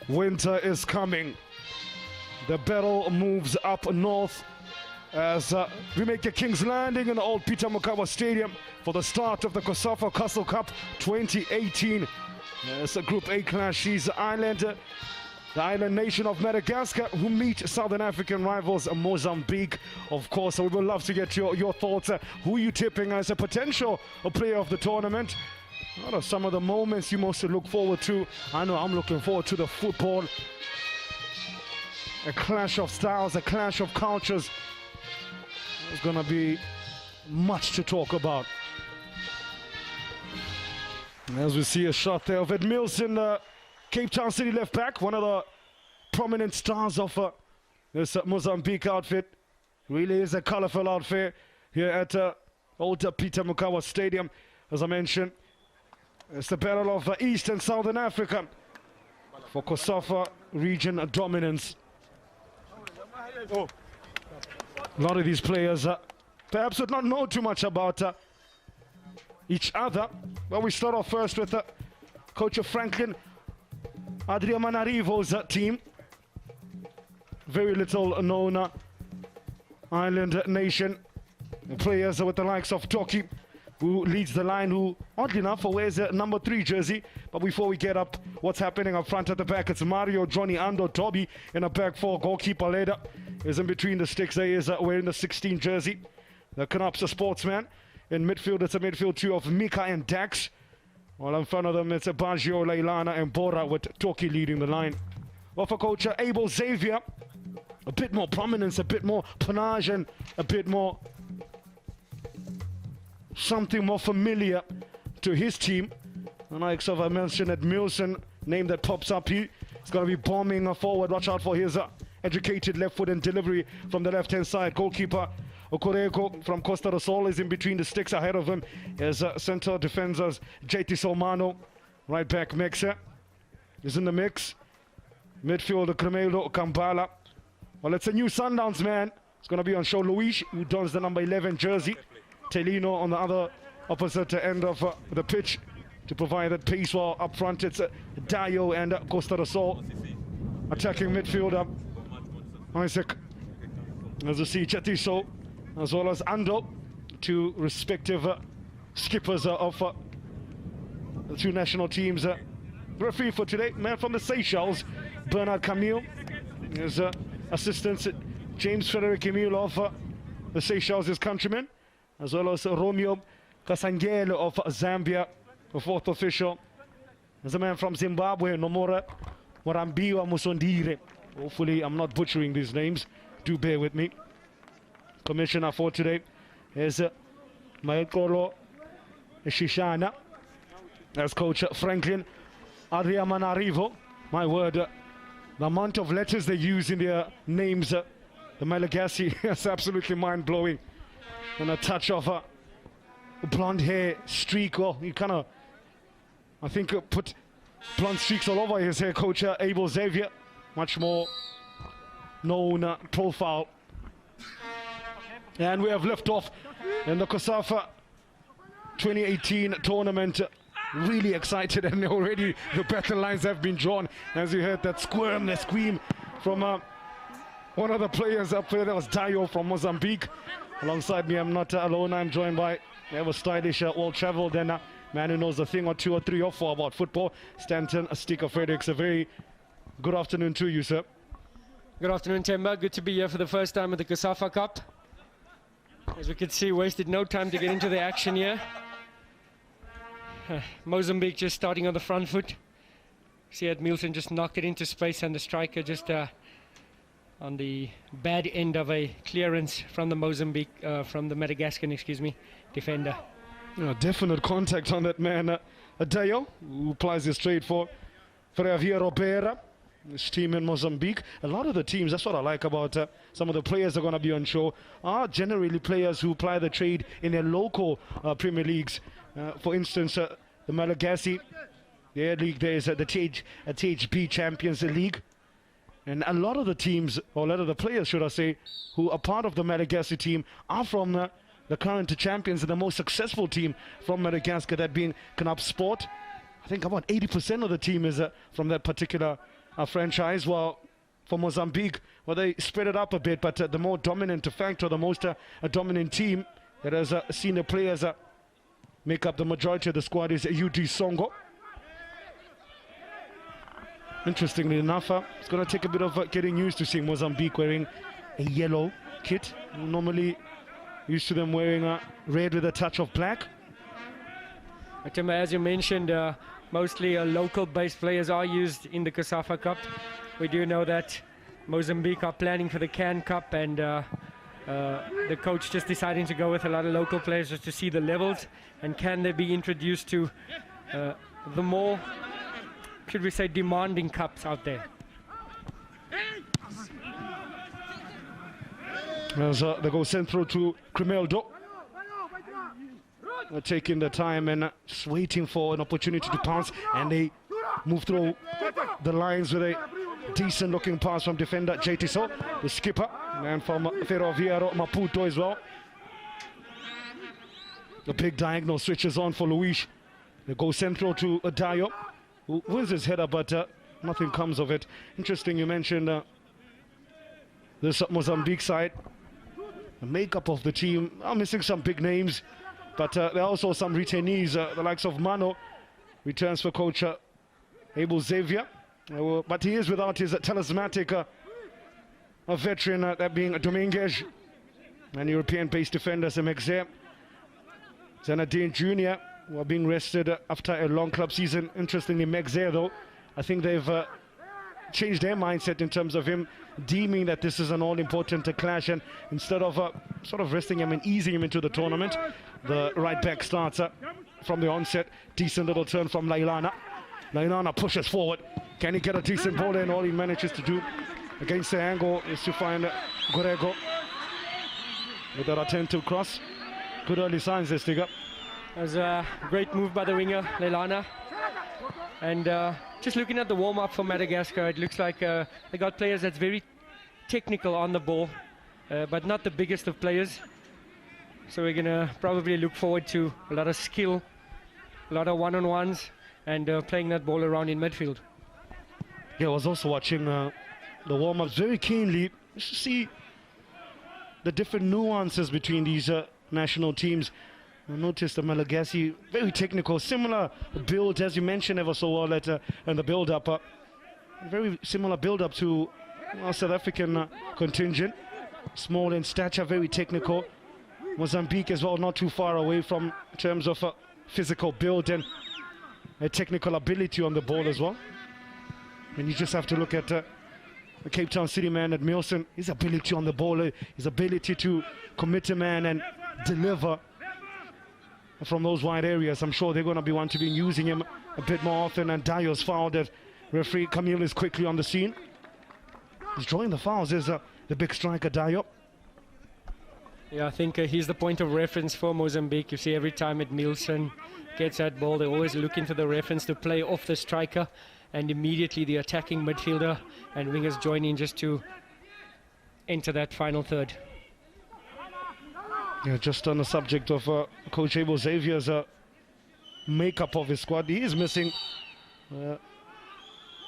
Winter is coming. The battle moves up north as we make a King's Landing in the old Peter Mokaba Stadium for the start of the COSAFA Castle Cup 2018. It's a Group A clash. She's the island nation of Madagascar, who meet Southern African rivals Mozambique, of course. So we would love to get your thoughts. Who are you tipping as a potential player of the tournament? What are some of the moments you most look forward to? I know I'm looking forward to the football. A clash of styles, a clash of cultures. There's going to be much to talk about. As we see a shot there of Edmilson, Cape Town City left back, one of the prominent stars of this Mozambique outfit. Really is a colorful outfit here at old Peter Mokaba Stadium. As I mentioned, it's the battle of East and Southern Africa for COSAFA region dominance. A lot of these players perhaps would not know too much about each other. But we start off first with Coach Franklin Adriamanarivo's team. Very little known island nation. Players with the likes of Toki, who leads the line, who oddly enough wears a number 3 jersey. But before we get up, what's happening up front at the back, it's Mario, Johnny, Ando, Toby in a back 4. Goalkeeper Leda is in between the sticks. There is wearing the 16 jersey. The Knapsa sportsman. In midfield, it's a midfield 2 of Mika and Dax. While in front of them, it's a Baggio, Leilana and Bora with Toki leading the line. Well, for coach Abel Xavier, a bit more prominence, a bit more panache, and a bit more something more familiar to his team. And like I mentioned, Edmilson, name that pops up, he's going to be bombing forward. Watch out for his educated left foot and delivery from the left-hand side. Goalkeeper Okoreko from Costa do Sol is in between the sticks. Ahead of him is center defenders JT Solmano. Right back Mexa is in the mix. Midfielder Cremelo Kambala. Well, it's a new Sundowns man. It's going to be on show. Luis, who dons the number 11 jersey. Telino on the other opposite end of the pitch to provide that pace, while up front it's Dayo and Costa do Sol. Attacking midfielder Isaac, as you see Chatiso, as well as Ando, two respective skippers of the two national teams. Referee for today, man from the Seychelles, Bernard Camille. His assistant James Frederick Emile of the Seychelles, his countryman, as well as Romeo Kasangelo of Zambia, the fourth official. There's a man from Zimbabwe, Nomora Morambiwa Musondire. Hopefully I'm not butchering these names, do bear with me. Commissioner for today is Maekolo Shishana, as coach Franklin Adriamanarivo. My word, the amount of letters they use in their names, the Malagasy, is absolutely mind-blowing. And a touch of blonde hair streak. Well, he kind of, I think, put blonde streaks all over his hair. Coach Abel Xavier, much more known profile. And we have left off in the COSAFA 2018 tournament. Really excited, and already the battle lines have been drawn. As you heard that squirm, the scream from one of the players up there. That was Dayo from Mozambique. Alongside me, I'm not alone. I'm joined by ever stylish, well-traveled, and man who knows a thing or two or three or four about football, Stanton Sticker Fredericks. A very good afternoon to you, sir. Good afternoon, Temba. Good to be here for the first time at the COSAFA Cup. As we can see, wasted no time to get into the action here. Mozambique just starting on the front foot. See Edmilson just knocked it into space, and the striker just on the bad end of a clearance from the Madagascar, defender. Definite contact on that man, Dayo, who plies his trade for Javier Robera, his team in Mozambique. A lot of the teams, that's what I like about some of the players that are going to be on show, are generally players who ply the trade in their local Premier Leagues. For instance, the Malagasy, their league there is the THB Champions League. And a lot of the teams, or a lot of the players, should I say, who are part of the Madagascar team are from the current champions and the most successful team from Madagascar, that being Knapsport. I think about 80% of the team is from that particular franchise, while for Mozambique, well, they spread it up a bit, but the more dominant factor, the most dominant team that has seen the players make up the majority of the squad is UD Songo. Interestingly enough, it's going to take a bit of getting used to seeing Mozambique wearing a yellow kit. Normally used to them wearing red with a touch of black. As you mentioned, mostly local-based players are used in the COSAFA Cup. We do know that Mozambique are planning for the CAN Cup, and the coach just deciding to go with a lot of local players just to see the levels, and can they be introduced to the more, should we say, demanding cups out there. As they go sent through to Crimeldo. They're taking the time and just waiting for an opportunity to pass, and they move through the lines with a decent looking pass from defender Jetiso, the skipper, and from Ferroviario Maputo as well. The big diagonal switches on for Luis. They go central to Dayo, who wins his header, but nothing comes of it. Interesting, you mentioned this Mozambique side. The makeup of the team are missing some big names, but there are also some retainees, the likes of Mano, returns for coach Abel Xavier. But he is without his talismanic veteran, that being Dominguez, and European-based defenders Mexer, Zenadine Jr., who are being rested after a long club season. Interestingly, Mexer, though, I think they've changed their mindset in terms of him deeming that this is an all-important clash, and instead of sort of resting him and easing him into the tournament, the right back starts from the onset. Decent little turn from Lailana. Lailana pushes forward. Can he get a decent ball in? All he manages to do against the angle is to find Gorego with that attentive cross. Good early signs this digger. It was a great move by the winger, Lailana. And just looking at the warm-up for Madagascar, it looks like they got players that's very technical on the ball, but not the biggest of players. So we're going to probably look forward to a lot of skill, a lot of one-on-ones, and playing that ball around in midfield. Yeah, I was also watching the warm-ups very keenly to see the different nuances between these national teams. I noticed the Malagasy, very technical, similar build, as you mentioned ever so well in the build-up. Very similar build-up to our South African contingent. Small in stature, very technical. Mozambique as well, not too far away from in terms of physical build and technical ability on the ball as well. And you just have to look at the Cape Town City man, at Milson, his ability on the ball, his ability to commit a man and deliver from those wide areas. I'm sure they're going to be wanting to be using him a bit more often, and Dayo's foul that referee Camille is quickly on the scene. He's drawing the fouls, is the big striker Dayo. Yeah, I think he's the point of reference for Mozambique. You see every time Edmilson gets that ball, they always look into the reference to play off the striker, and immediately the attacking midfielder and wingers join in just to enter that final third. Yeah, just on the subject of Coach Abel Xavier's makeup of his squad, he is missing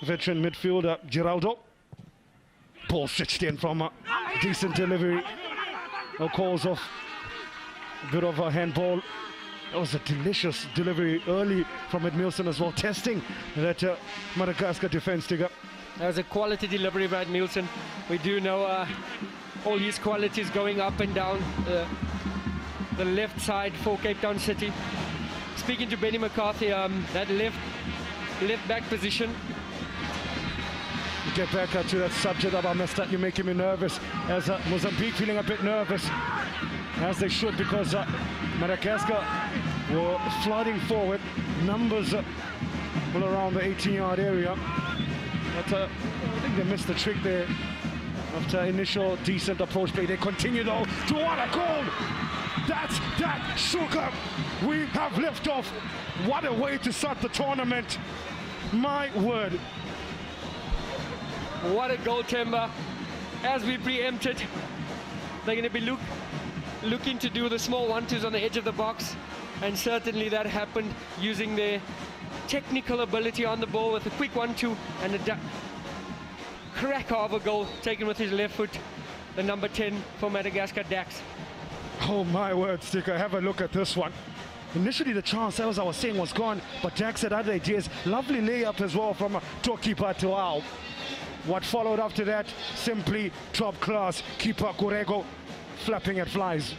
veteran midfielder Giraldo. Ball switched in from a decent delivery. No calls off. A bit of a handball. That was a delicious delivery early from Edmilson as well, testing that Madagascar defense digger. That was a quality delivery by Edmilson. We do know all his qualities going up and down the left side for Cape Town City. Speaking to Benny McCarthy, that left back position. Get back to that subject about Mestat, you're making me nervous, as Mozambique feeling a bit nervous, as they should, because Madagascar were flooding forward, numbers all around the 18-yard area, but I think they missed the trick there after initial decent approach play. They continue though to what a goal! That's that sugar! We have liftoff. What a way to start the tournament, my word. What a goal, Temba. As we preempted, they're going to be looking to do the small 1-2s on the edge of the box, and certainly that happened using their technical ability on the ball with a quick 1-2 and cracker of a goal taken with his left foot, the number 10 for Madagascar, Dax. Oh my word, Sticker, have a look at this one. Initially the chance, as I was saying, was gone, but Dax had other ideas. Lovely layup as well from Tokipa to Ao. What followed after that, simply top class. Keeper Kurego flapping at flies.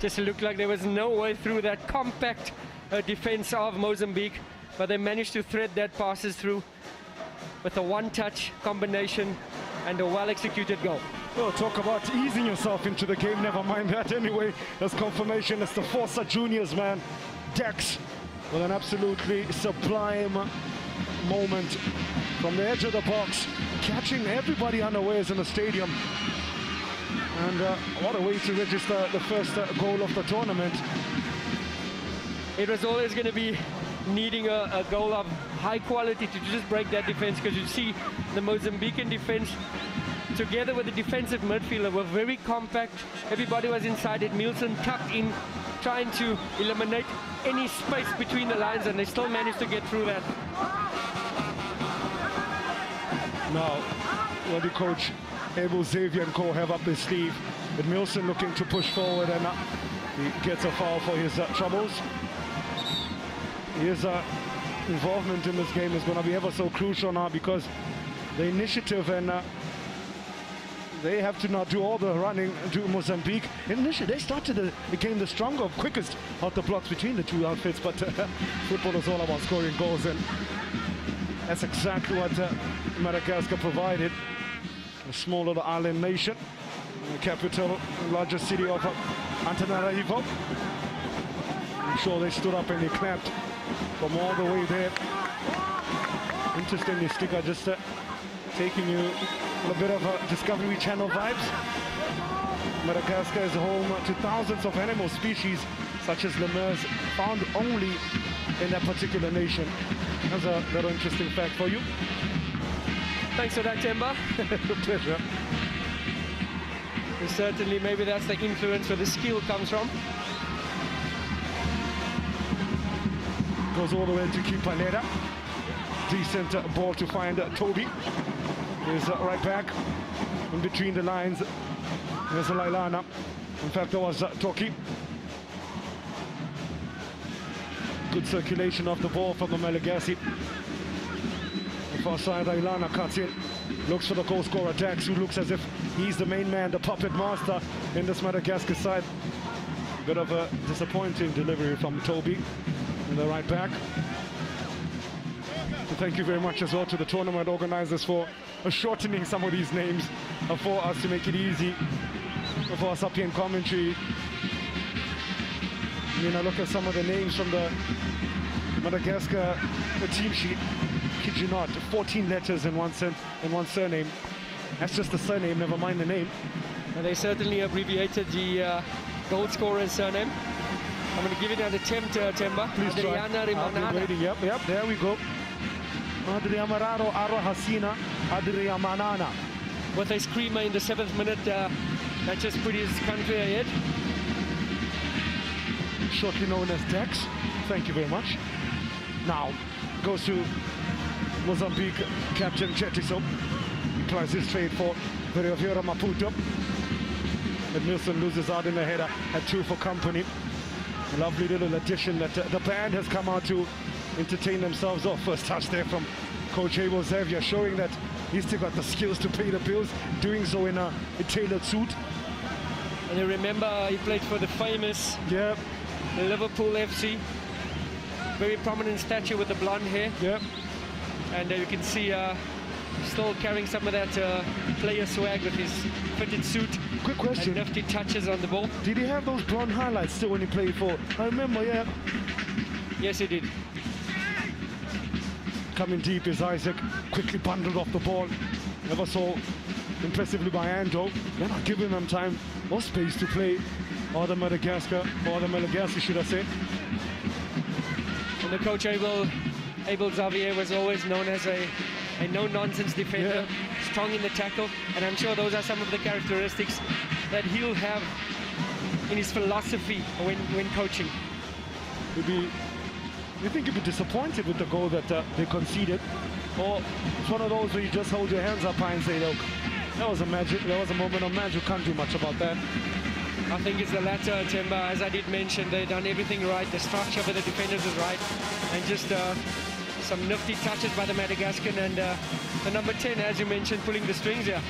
Just looked like there was no way through that compact defense of Mozambique, but they managed to thread that passes through with a one-touch combination and a well-executed goal. Oh, talk about easing yourself into the game. Never mind that anyway. That's confirmation. It's the Forza Juniors, man. Dax with an absolutely sublime moment from the edge of the box, catching everybody unawares in the stadium. And what a way to register the first goal of the tournament. It was always going to be needing a goal of high quality to just break that defense, because you see the Mozambican defense together with the defensive midfielder were very compact. Everybody was inside it. Nielsen tucked in, trying to eliminate any space between the lines, and they still managed to get through that. Now, what the coach Abel Xavier and co have up his sleeve, with Nielsen looking to push forward, and he gets a foul for his troubles. His involvement in this game is going to be ever so crucial now, because the initiative and they have to now do all the running to Mozambique. Initially, they started the game the stronger, quickest out the blocks between the two outfits, but football is all about scoring goals, and that's exactly what Madagascar provided. A small little island nation, the capital, largest city of Antananarivo. I'm sure they stood up and they clapped from all the way there. Interestingly, Sticker, just taking you a bit of Discovery Channel vibes. Madagascar is home to thousands of animal species, such as lemurs, found only in that particular nation. That's a little interesting fact for you. Thanks for that, Temba. Pleasure. And certainly, maybe that's the influence where the skill comes from. Goes all the way to Kipanera. Decent ball to find Toby. He's right back in between the lines. There's a Lailana. In fact, there was Toki. Good circulation of the ball from the Malagasy. The far side, Lailana cuts in. Looks for the goal scorer, Dax, who looks as if he's the main man, the puppet master in this Madagascar side. Bit of a disappointing delivery from Toby in the right back. And thank you very much as well to the tournament organizers for shortening some of these names for us to make it easy for us up here in commentary. You know, look at some of the names from the Madagascar team sheet. Kid you not, 14 letters in one surname. That's just the surname, never mind the name. And they certainly abbreviated the goal scorer's surname. I'm going to give it an attempt, Temba. Please Adriana Rimanana. Yep, there we go. Adriamararo Arahasina Adriamanana. With a screamer in the 7th minute, that just put his country ahead. Shortly known as Dax. Thank you very much. Now goes to Mozambique captain Chetiso. He applies his trade for Veriovera Maputo. But Nielsen loses out in the header at 2 for company. A lovely little addition that the band has come out to entertain themselves off. First touch there from Coach Abel Xavier, showing that he's still got the skills to pay the bills, doing so in a tailored suit. And you remember he played for the famous Liverpool FC. Very prominent stature with the blonde hair. Yep. And you can see still carrying some of that player swag with his fitted suit. Quick question. And nifty touches on the ball. Did he have those blonde highlights still when he played for? I remember, yeah. Yes, he did. Coming deep is Isaac, quickly bundled off the ball. Never so impressively by Ando. They're not giving them time or space to play. Or the Malagasy, should I say. And the coach Abel Xavier was always known as a no-nonsense defender, strong in the tackle, and I'm sure those are some of the characteristics that he'll have in his philosophy when coaching. You think he'd be disappointed with the goal that they conceded? Or it's one of those where you just hold your hands up high and say, look, that was a moment of magic. Can't do much about that. I think it's the latter, Temba. As I did mention, they've done everything right. The structure for the defenders is right. And just some nifty touches by the Madagascan. And the number 10, as you mentioned, pulling the strings here.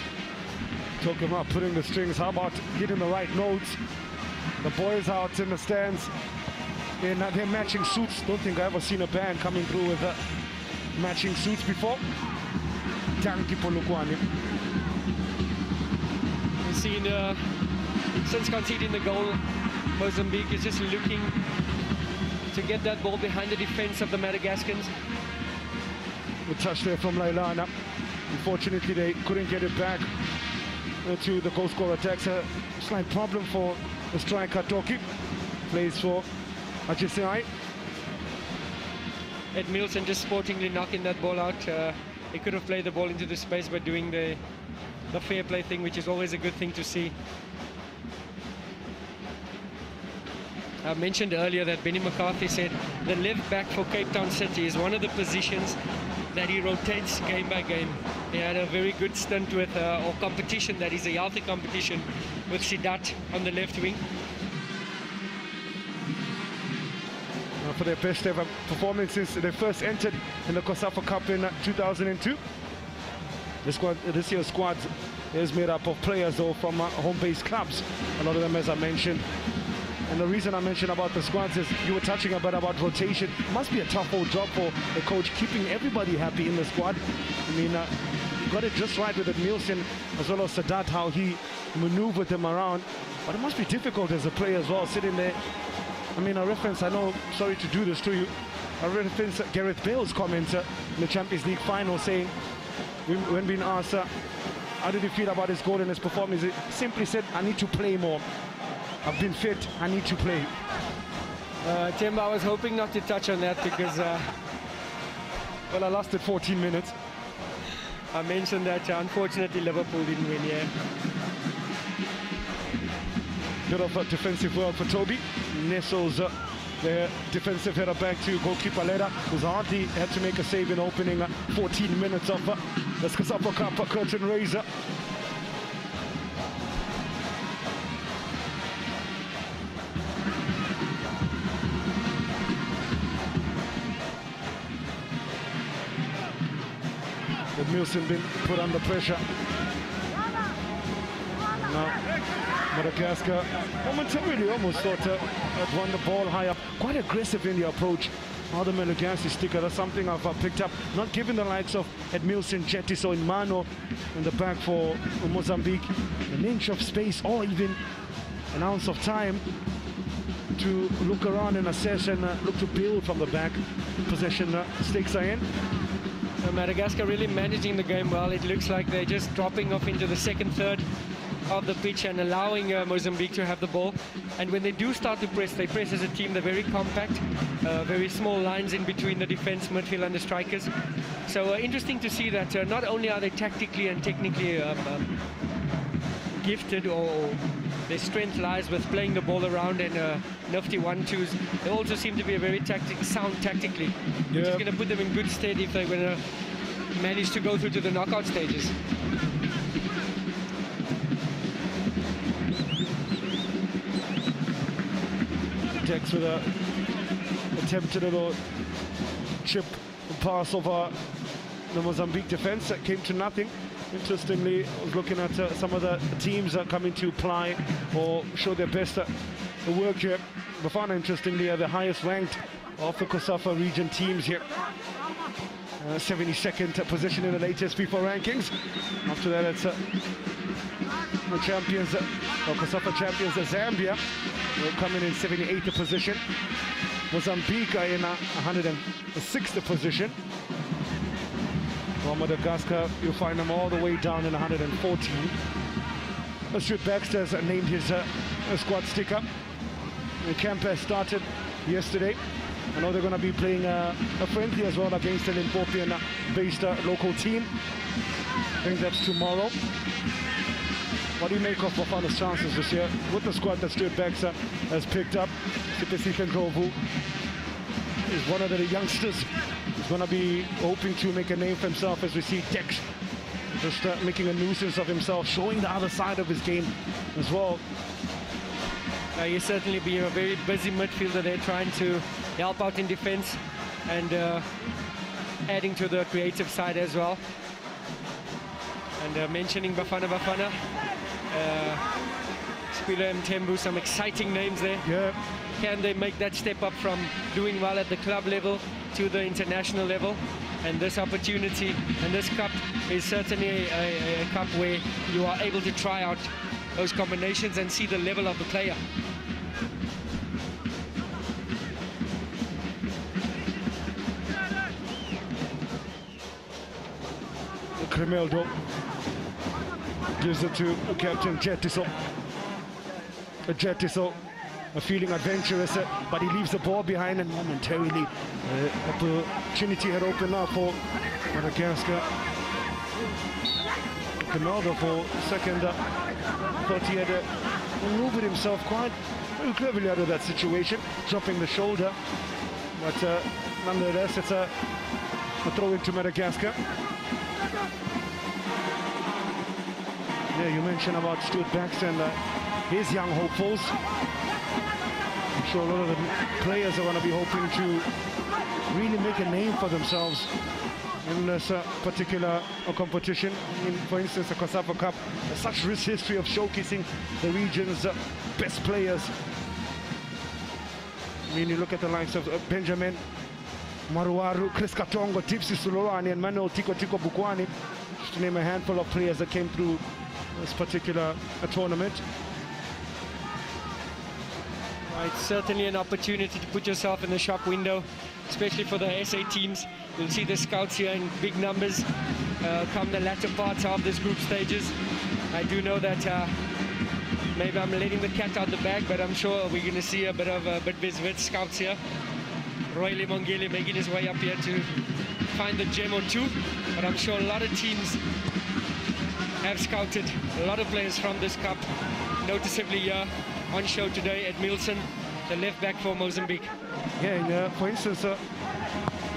Talking about putting the strings, how about hitting the right notes? The boys out in the stands in their matching suits. Don't think I've ever seen a band coming through with matching suits before. Tanki Polukwani. We've seen, since conceding the goal, Mozambique is just looking to get that ball behind the defense of the Madagascans. Good touch there from Lailana. Unfortunately, they couldn't get it back to the goal scorer. Attacks a slight problem for the striker Toki. Plays for HSI. Ed Nielsen just sportingly knocking that ball out. He could have played the ball into the space by doing the fair play thing, which is always a good thing to see. I mentioned earlier that Benny McCarthy said the left back for Cape Town City is one of the positions that he rotates game by game. He had a very good stint with, or competition, that is a healthy competition, with Sidat on the left wing. For their best ever performance since they first entered in the COSAFA Cup in 2002. This year's squad is made up of players though from home-based clubs. A lot of them, as I mentioned. And the reason I mentioned about the squads is you were touching a bit about rotation. Must be a tough old job for the coach, keeping everybody happy in the squad. I mean, got it just right with the Nielsen as well as Sadat, how he maneuvered them around. But it must be difficult as a player as well, sitting there. I mean, I reference, I know, sorry to do this to you, I reference Gareth Bale's comment in the Champions League final, saying, when being asked, how did he feel about his goal and his performance, he simply said, I need to play more. I've been fit, I need to play. Tim, I was hoping not to touch on that because, well, I lasted 14 minutes. I mentioned that unfortunately Liverpool didn't win here. Bit of a defensive work for Toby. Nestles the defensive header back to goalkeeper Leda, who's hardly had to make a save in opening 14 minutes of the COSAFA Cup curtain raiser. With Nielsen been put under pressure. Now, Madagascar momentarily almost thought had won the ball high up. Quite aggressive in the approach. How the Madagascar sticker, that's something I've picked up. Not giving the likes of Edmilson, Chetiso, and Mano in the back for Mozambique an inch of space or even an ounce of time to look around and assess and look to build from the back. Possession stakes are in. Madagascar really managing the game well. It looks like they're just dropping off into the second third of the pitch and allowing Mozambique to have the ball. And when they do start to press, they press as a team. They're very compact, very small lines in between the defense, midfield and the strikers. So interesting to see that not only are they tactically and technically gifted, or their strength lies with playing the ball around and nifty 1-2s, they also seem to be a very sound tactically, which is going to put them in good stead if they're going to manage to go through to the knockout stages. Tex with a attempted little chip pass over the Mozambique defense that came to nothing. Interestingly, I was looking at some of the teams that coming to apply or show their best work here. Bafana, interestingly, are the highest ranked of the COSAFA region teams here. 72nd position in the latest FIFA rankings. After that, it's the champions, COSAFA champions, Zambia, will come in 78th position. Mozambique are in 106th position. While Madagascar, you'll find them all the way down in 114. Stuart Baxter's named his squad sticker. The camp has started yesterday. I know they're going to be playing a friendly as well against an Limpopian-based local team. I think that's tomorrow. What do you make of Bafana's chances this year with the squad that Stuart Baxter has picked up? Sipesikan Kovu is one of the youngsters He's going to be hoping to make a name for himself, as we see Dex just making a nuisance of himself, showing the other side of his game as well. He's certainly been a very busy midfielder there, trying to help out in defense and adding to the creative side as well. And mentioning Bafana, Spilo Mthembu, some exciting names there. Yeah. Can they make that step up from doing well at the club level to the international level? And this opportunity and this cup is certainly a cup where you are able to try out those combinations and see the level of the player. Cremeldo gives it to Captain Jetiso. Jetiso feeling adventurous, but he leaves the ball behind, and momentarily opportunity had opened up for Madagascar. Cremeldo for second, thought he had maneuvered himself quite very cleverly out of that situation, dropping the shoulder, but nonetheless it's a throw into Madagascar. Yeah, you mentioned about Stuart Baxter and his young hopefuls. I'm sure a lot of the players are going to be hoping to really make a name for themselves in this particular competition. For instance, the COSAFA Cup has such rich history of showcasing the region's best players. I mean, you look at the likes of Benjamin Maruaru, Chris Katongo, Tipsy Sulorani, and Manuel Tiko Bukwani, just to name a handful of players that came through this particular tournament. It's certainly an opportunity to put yourself in the shop window, especially for the SA teams. You'll see the scouts here in big numbers come the latter parts of this group stages. I do know that maybe I'm letting the cat out the bag, but I'm sure we're going to see a bit of Bidvest scouts here. Roy Lemongele making his way up here to find the gem or two, but I'm sure a lot of teams have scouted a lot of players from this cup. Noticeably here on show today, Ed Milson, the left back for Mozambique. Yeah, for instance,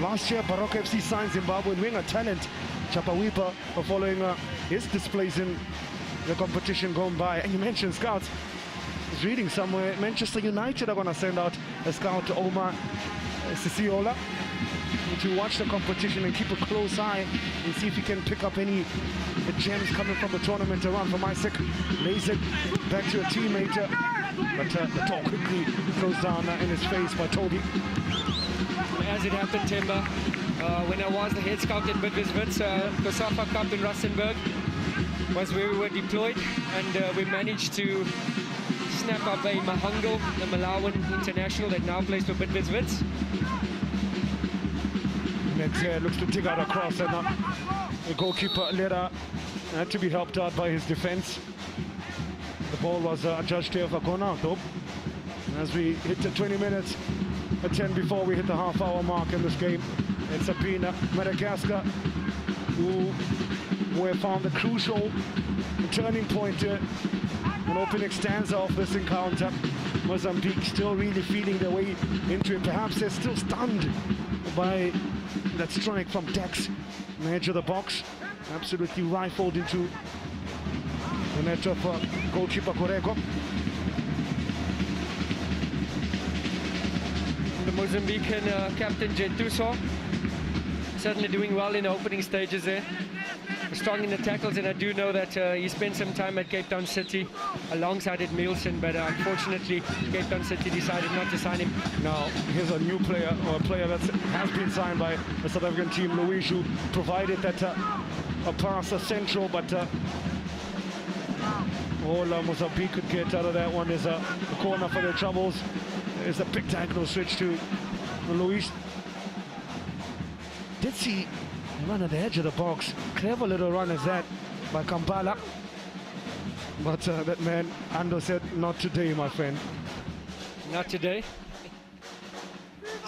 last year Baroka FC signed Zimbabwean winger talent Chapawipa following his displays in the competition going by. And you mentioned scouts. I was reading somewhere Manchester United are going to send out a scout to Omar Sisiola to watch the competition and keep a close eye and see if he can pick up any gems coming from the tournament around. From Isaac Lazek back to a teammate, but the talk quickly goes down in his face by Toby. As it happened, Temba, when I was the head scout at Bidvest, COSAFA Cup in Rustenburg was where we were deployed, and we managed to snap up a Mahango, the Malawian international that now plays for Bidvest. Next looks to dig out a cross, and the goalkeeper Lera had to be helped out by his defense. The ball was judged here for gone out though. As we hit the 20 minutes, 10 before we hit the half-hour mark in this game, it's been Madagascar who have found the crucial turning point, an opening stanza of this encounter. Mozambique still really feeling their way into it. Perhaps they're still stunned by that strike from Dex on the edge of the box. Absolutely rifled into the net of goalkeeper Koreko. The Mozambican captain Gentuso certainly doing well in the opening stages there. Strong in the tackles, and I do know that he spent some time at Cape Town City alongside Ed Milson, but unfortunately Cape Town City decided not to sign him. Now here's a new player, or a player that has been signed by the South African team, Luis, who provided that a pass central, but all Mozambique could get out of that one is a corner for their troubles. There's a big diagonal switch to Luis. Did see run at the edge of the box. Clever little run as that by Kampala. But that man, Ando said, not today, my friend. Not today.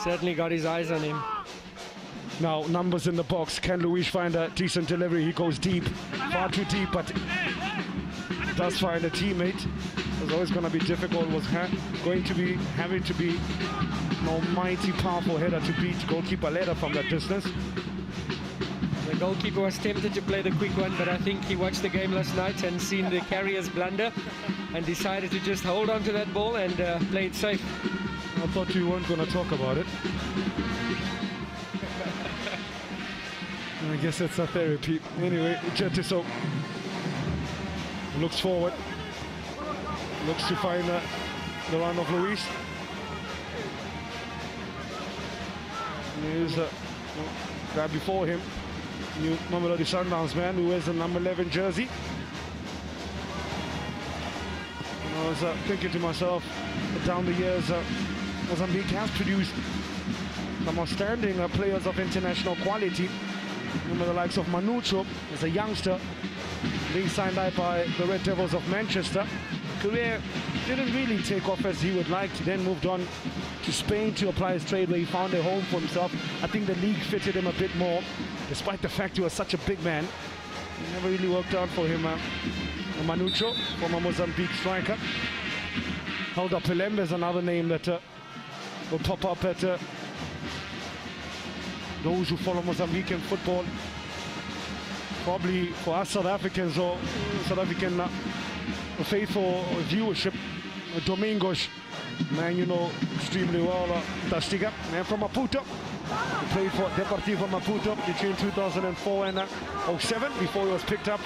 Certainly got his eyes on him. Now, numbers in the box. Can Luis find a decent delivery? He goes deep, far too deep, but does find a teammate. It was always going to be difficult. Was going to be having to be An almighty powerful header to beat goalkeeper Leda from that distance. The goalkeeper was tempted to play the quick one, but I think he watched the game last night and seen the carrier's blunder and decided to just hold on to that ball and play it safe. I thought you weren't going to talk about it. I guess it's a therapy. Anyway, Jetiso looks forward. Looks to find the run of Luis. Here's a guy before him. New Mamelodi Sundowns man who wears the number 11 jersey. And I was thinking to myself, down the years, Mozambique has produced some outstanding players of international quality. Remember the likes of Manucho as a youngster, being signed out by the Red Devils of Manchester. Career didn't really take off as he would like. Then moved on to Spain to apply his trade, where he found a home for himself. I think the league fitted him a bit more, despite the fact he was such a big man. It never really worked out for him. Manucho, former Mozambique striker. Held up Pelembe is another name that will pop up at those who follow Mozambican football. Probably for us South Africans or South African faithful viewership. Domingos, man you know extremely well, Tastiga, man from Maputo. Played for Deportivo Maputo between 2004 and 07 before he was picked up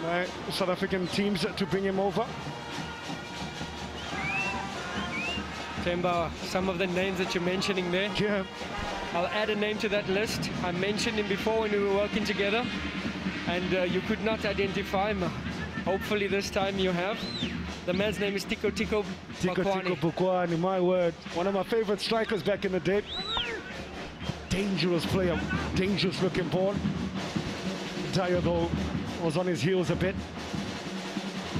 by South African teams to bring him over. Temba, some of the names that you're mentioning there. Yeah. I'll add a name to that list. I mentioned him before when we were working together, and you could not identify him. Hopefully this time you have. The man's name is Tiko Bukwani, my word. One of my favorite strikers back in the day. Dangerous player, dangerous looking ball. Dyer though was on his heels a bit.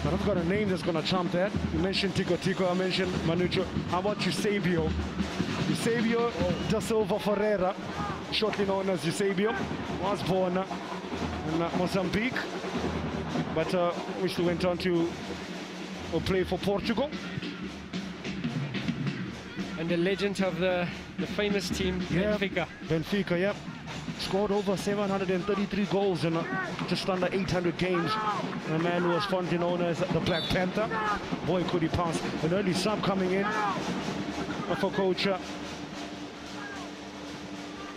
But I've got a name that's going to trump that. You mentioned Tiko, I mentioned Manucho. How about Eusebio? Eusebio da Silva Ferreira, shortly known as Eusebio, was born in Mozambique, but which went on to play for Portugal. And the legend of the famous team, yeah, Benfica. Benfica, yep. Scored over 733 goals in just under 800 games. A man who was fondly known as the Black Panther. Boy, could he pass. An early sub coming in for coach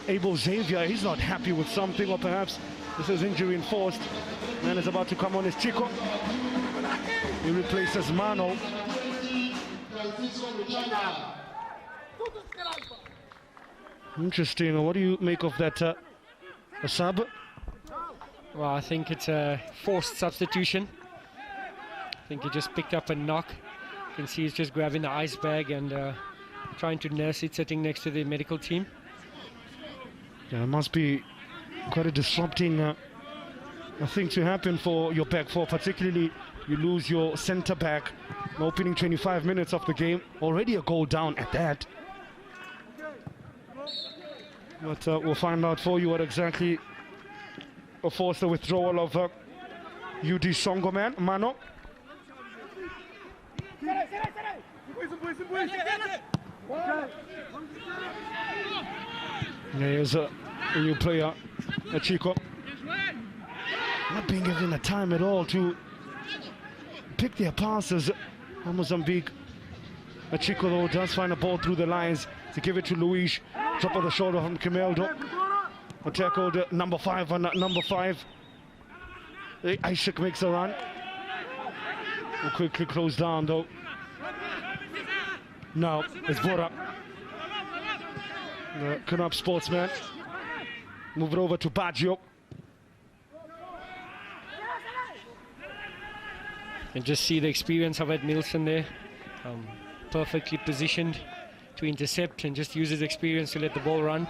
Abel Xavier. He's not happy with something, or perhaps this is injury enforced. Man is about to come on, his Chico. He replaces Mano. Interesting. What do you make of that a sub? Well, I think it's a forced substitution. I think he just picked up a knock. You can see he's just grabbing the ice bag and trying to nurse it, sitting next to the medical team. Yeah, it must be quite a disrupting thing to happen for your back four, particularly you lose your center back in the opening 25 minutes of the game. Already a goal down at that. But we'll find out for you what exactly forced the withdrawal of UD Songo man, Mano. There's a new player, Chico. Not being given the time at all to pick their passes. Mozambique. Chico though does find a ball through the lines to give it to Luis. Top of the shoulder from Cameldo. Tackled number 5 on number 5. Ishak makes a run. Will quickly close down though. Now it's Bora. The Canop sportsman. Move it over to Baggio. And just see the experience of Ed Milson there. Perfectly positioned to intercept and just use his experience to let the ball run.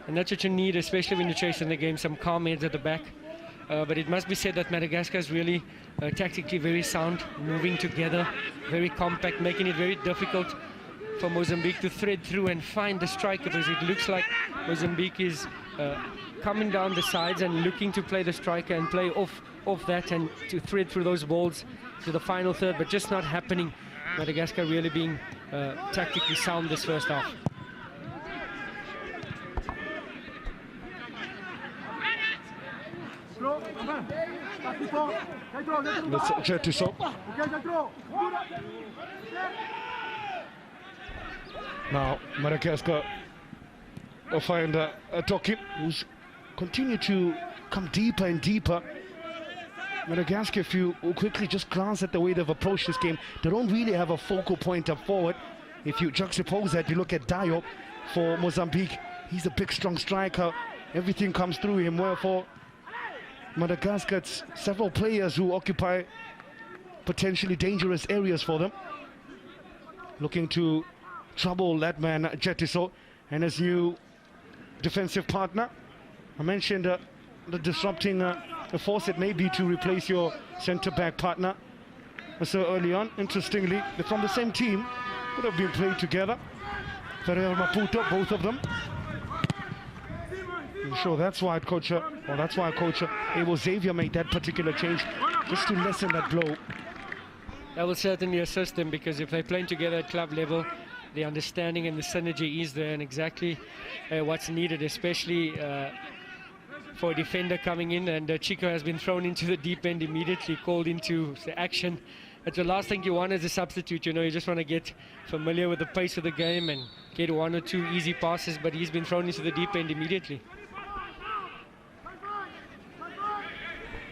And that's what you need, especially when you're chasing the game, some calm heads at the back. But it must be said that Madagascar is really tactically very sound, moving together, very compact, making it very difficult for Mozambique to thread through and find the striker, because it looks like Mozambique is coming down the sides and looking to play the striker and play off that and to thread through those balls to the final third, but just not happening. Madagascar really being tactically sound this first half. Let's jet to so. Now Madagascar will find Toki, who's continued to come deeper and deeper. Madagascar, if you quickly just glance at the way they've approached this game, they don't really have a focal point up forward. If you juxtapose that, you look at Dio for Mozambique. He's a big, strong striker. Everything comes through him. Wherefore, Madagascar, it's several players who occupy potentially dangerous areas for them. Looking to trouble that man, Jetiso, and his new defensive partner. I mentioned the disrupting force it may be to replace your centre-back partner so early on. Interestingly, they're from the same team, would have been played together. Ferreira Maputo, both of them. I'm sure that's why coach Abel Xavier made that particular change, just to lessen that blow. That will certainly assist them, because if they're playing together at club level, the understanding and the synergy is there, and exactly what's needed, especially for a defender coming in. And Chico has been thrown into the deep end immediately, called into the action. It's the last thing you want as a substitute. You know, you just want to get familiar with the pace of the game and get one or two easy passes, but he's been thrown into the deep end immediately.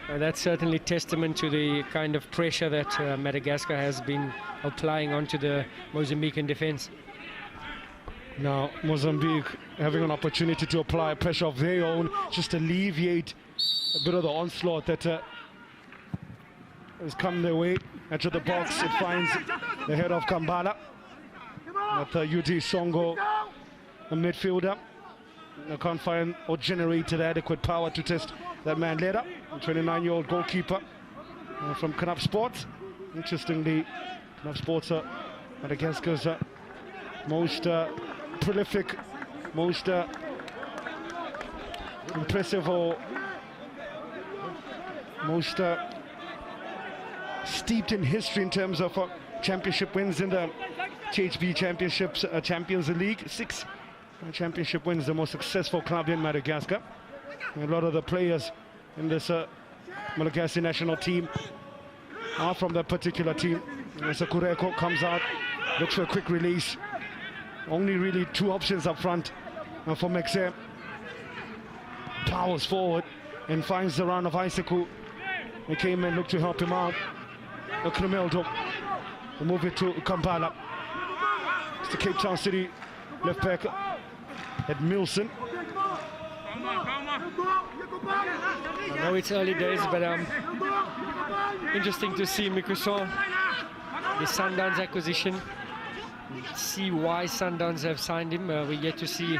That's certainly testament to the kind of pressure that Madagascar has been applying onto the Mozambican defense. Now Mozambique having an opportunity to apply pressure of their own, just alleviate a bit of the onslaught that has come their way. Into the box, it finds the head of Kambala. At UD Songo, a midfielder. They can't find or generate the adequate power to test that man later. A 29-year-old goalkeeper from Knap Sports. Interestingly, Knap Sports are Madagascar's most prolific, most impressive, or most steeped in history in terms of championship wins in the THB Championships, Champions League. 6 championship wins, the most successful club in Madagascar. A lot of the players in this Malagasy national team are from that particular team. Sakureko comes out, looks for a quick release. Only really 2 options up front for Mexe. Powers forward and finds the run of Isaacu. He came and looked to help him out. Kremeldo will move it to Kampala. It's the Cape Town City left back at Milson. I know it's early days, but interesting to see Mikuson, the Sundowns acquisition. See why Sundowns have signed him. We're yet to see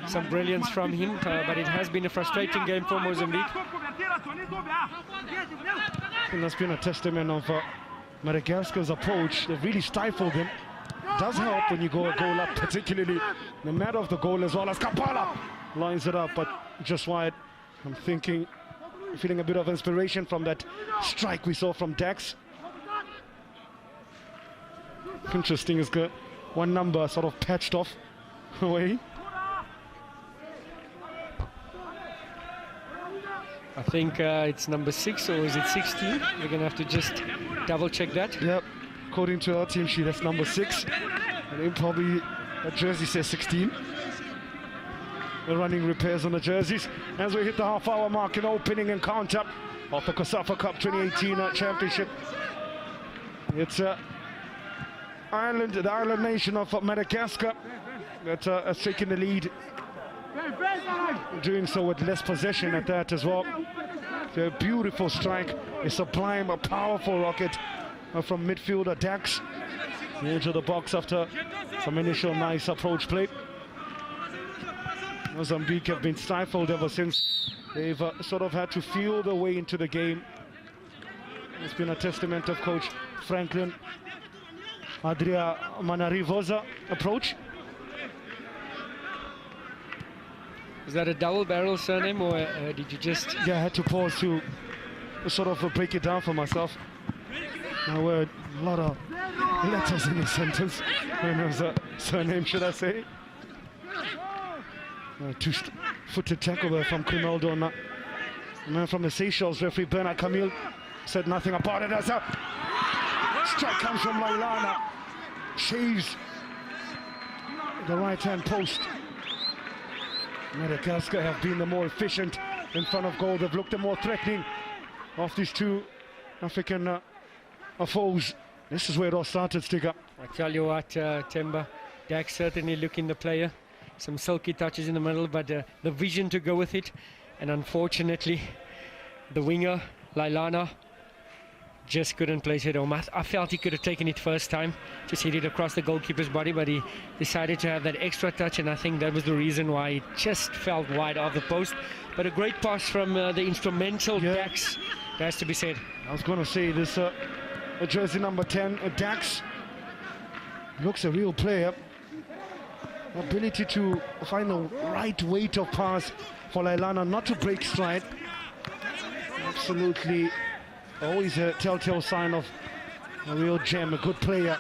some brilliance from him, but it has been a frustrating game for Mozambique. And that's been a testament of Madagascar's approach. They've really stifled him. Does help when you go a goal up, particularly no matter of the goal, as well as Kampala lines it up, but just wide. I'm feeling a bit of inspiration from that strike we saw from Dax. Interesting, is good. One number sort of patched off away. I think it's number 6, or is it 16? We're gonna have to just double check that. Yep, according to our team sheet, that's number 6. I think probably a jersey says 16. We're running repairs on the jerseys as we hit the half-hour mark in opening encounter of the COSAFA Cup 2018 Championship. It's the island nation of Madagascar that has taken the lead, doing so with less possession at that as well. A beautiful strike, a sublime, a powerful rocket from midfielder Dax into the box after some initial nice approach play. Mozambique have been stifled ever since. They've sort of had to feel their way into the game. It's been a testament of Coach Franklin Adria Manarivo's approach. Is that a double-barrel surname, or did you just... Yeah, I had to pause to sort of break it down for myself. There were a lot of letters in the sentence. And there's a surname, should I say? Two-footed tackle there from Crimeldo. And then from the Seychelles, referee Bernard Camille said nothing about it. As a strike comes from Lailana. Shaves the right-hand post. Madagascar have been the more efficient in front of goal. They've looked the more threatening of these two African foes. This is where it all started, Sticker. I tell you what, Temba, Dax certainly looking the player. Some silky touches in the middle, but the vision to go with it. And unfortunately, the winger, Lailana, just couldn't place it home. I felt he could have taken it first time, just hit it across the goalkeeper's body, but he decided to have that extra touch, and I think that was the reason why it just felt wide of the post. But a great pass from the instrumental Dax, that has to be said. I was going to say this, jersey number 10, Dax, looks a real player. Ability to find the right weight of pass for Lailana, not to break stride. Absolutely, always a telltale sign of a real gem, a good player.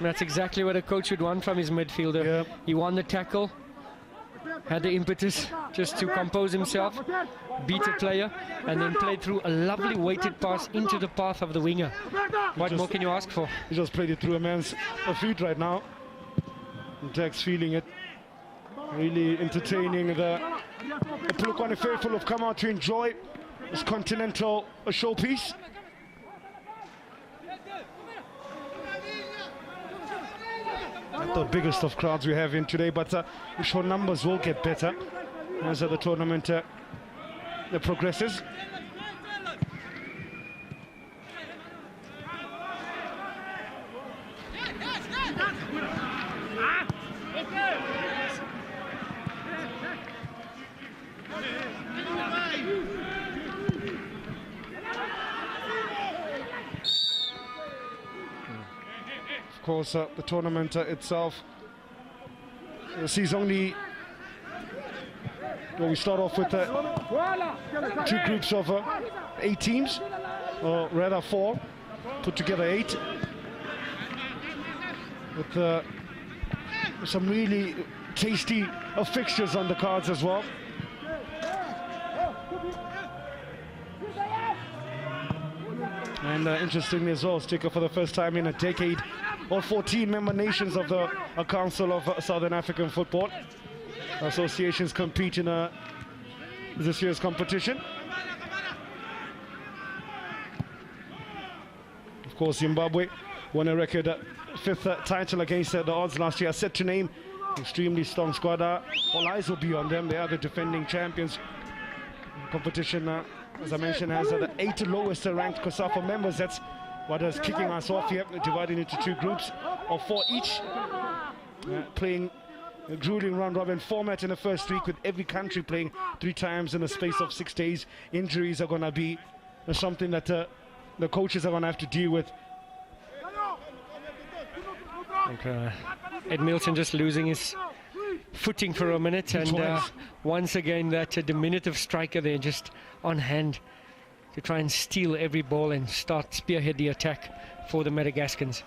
That's exactly what a coach would want from his midfielder. Yeah. He won the tackle, had the impetus just to compose himself, beat a player, and then played through a lovely weighted pass into the path of the winger. What more can you ask for? He just played it through a man's feet right now. Dax feeling it. Really entertaining. The Polokwane faithful have come out to enjoy this continental showpiece. Not the biggest of crowds we have in today, but I'm sure numbers will get better as the tournament progresses. Of course, the tournament itself sees only, well, we start off with two groups of 8 teams, or rather 4, put together 8, with some really tasty fixtures on the cards as well. And interestingly as well, Sticker, for the first time in a decade, all 14 member nations of the Council of Southern African Football Associations compete in this year's competition. Of course, Zimbabwe won a record 5th title against the odds last year. Set to name, extremely strong squad. All eyes will be on them. They are the defending champions. Competition, as I mentioned, has the 8 lowest ranked COSAFA members. That's what is kicking us off here, divided into 2 groups of 4 each, playing a grueling round-robin format in the first week, with every country playing 3 times in the space of 6 days. Injuries are going to be something that the coaches are going to have to deal with. Okay. Ed Milton just losing his footing for a minute, and once again that diminutive striker there just on hand to try and steal every ball and start spearhead the attack for the Madagascans.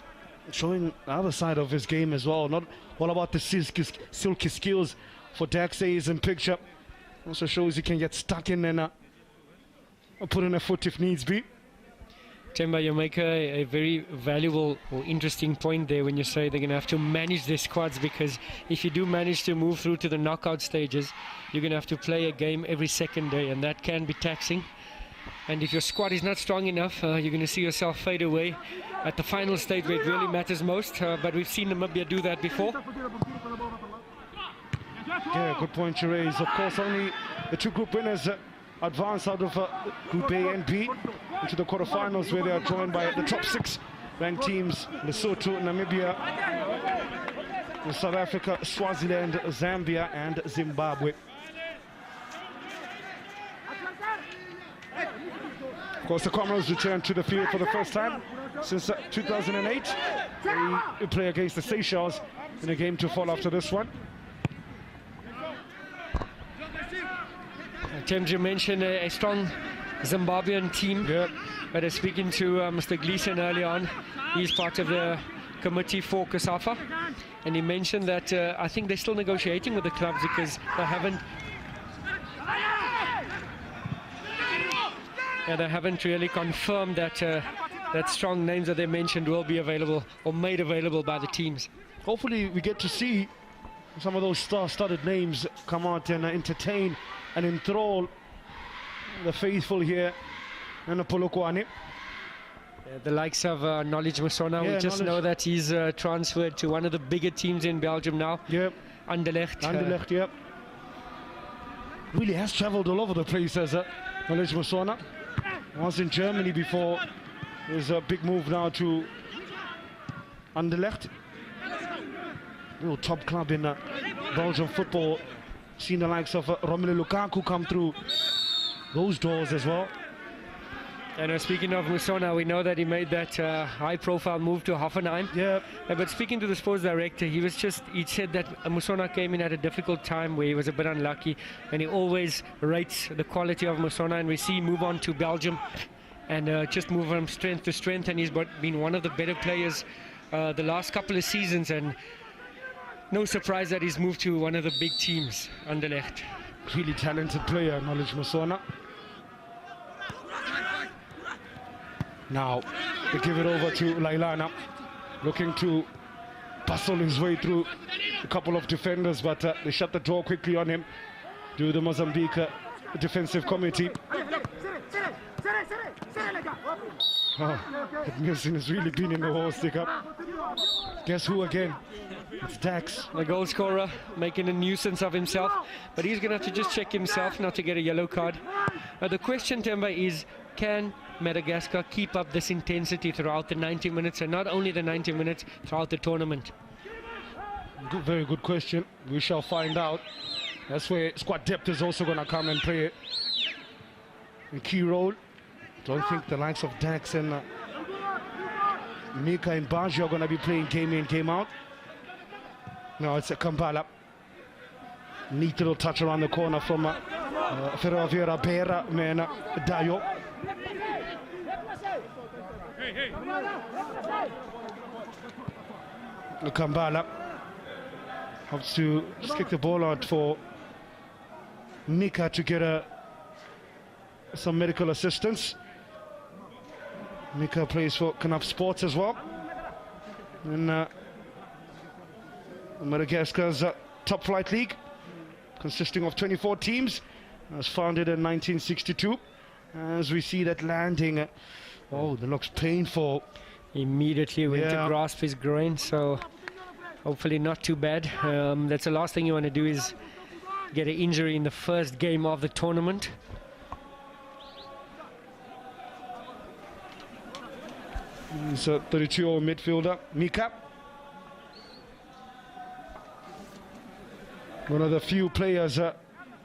Showing the other side of his game as well, not all about the silky skills for Dax is in picture. Also shows he can get stuck in and put in a foot if needs be. Temba, you make a very valuable or interesting point there when you say they're going to have to manage their squads, because if you do manage to move through to the knockout stages, you're going to have to play a game every second day, and that can be taxing. And if your squad is not strong enough, you're going to see yourself fade away at the final stage where it really matters most. But we've seen Namibia do that before. Yeah, good point you raise. Of course, only the 2 group winners advance out of Group A and B into the quarterfinals, where they are joined by the top 6 ranked teams: Lesotho, Namibia, South Africa, Swaziland, Zambia, and Zimbabwe. Of course, the Comoros return to the field for the first time since 2008. They play against the Seychelles in a game to fall after this one. Tim, you mentioned a strong Zimbabwean team. Yeah. But speaking to Mr. Gleeson earlier on, he's part of the committee for COSAFA, and he mentioned that I think they're still negotiating with the clubs because they haven't really confirmed that that strong names that they mentioned will be available or made available by the teams. Hopefully we get to see some of those star-studded names come out and entertain and enthrall the faithful here in the Polokwane. The likes of Knowledge Masona, we just know that he's transferred to one of the bigger teams in Belgium now. Yep. Anderlecht. Yep. Really has travelled all over the place as Knowledge Masona. Was in Germany before. There's a big move now to Anderlecht. Real top club in Belgian football. Seen the likes of Romelu Lukaku come through those doors as well. And speaking of Musona, we know that he made that high-profile move to Hoffenheim. Yeah. But speaking to the sports director, he said that Musona came in at a difficult time where he was a bit unlucky, and he always rates the quality of Musona, and we see him move on to Belgium and just move from strength to strength, and he's been one of the better players the last couple of seasons, and no surprise that he's moved to one of the big teams, Anderlecht. Really talented player, Knowledge Musona. Now, they give it over to Lailana, looking to bustle his way through a couple of defenders, but they shut the door quickly on him due to the Mozambique defensive committee. But Nielsen has really been in the horse stick-up. Guess who again? It's Dax. The goal scorer making a nuisance of himself, but he's going to have to just check himself not to get a yellow card. Now the question, Temba, is can Madagascar keep up this intensity throughout the 90 minutes, and not only the 90 minutes, throughout the tournament? Very good question. We shall find out. That's where squad depth is also going to come and play a key role. Don't think the likes of Dax and Mika and Baji are going to be playing game in, game out. No, it's a Kambala. Neat little touch around the corner from Ferroviera Beira Mena Dayo. Kambala helps to just kick the ball out for Mika to get some medical assistance. Mika plays for Canap Sports as well. And Madagascar's top flight league, consisting of 24 teams, was founded in 1962. As we see that landing, oh, that looks painful. Immediately went to grasp his groin, so hopefully not too bad. That's the last thing you want to do, is get an injury in the first game of the tournament. He's a 32-year-old midfielder, Mika. One of the few players that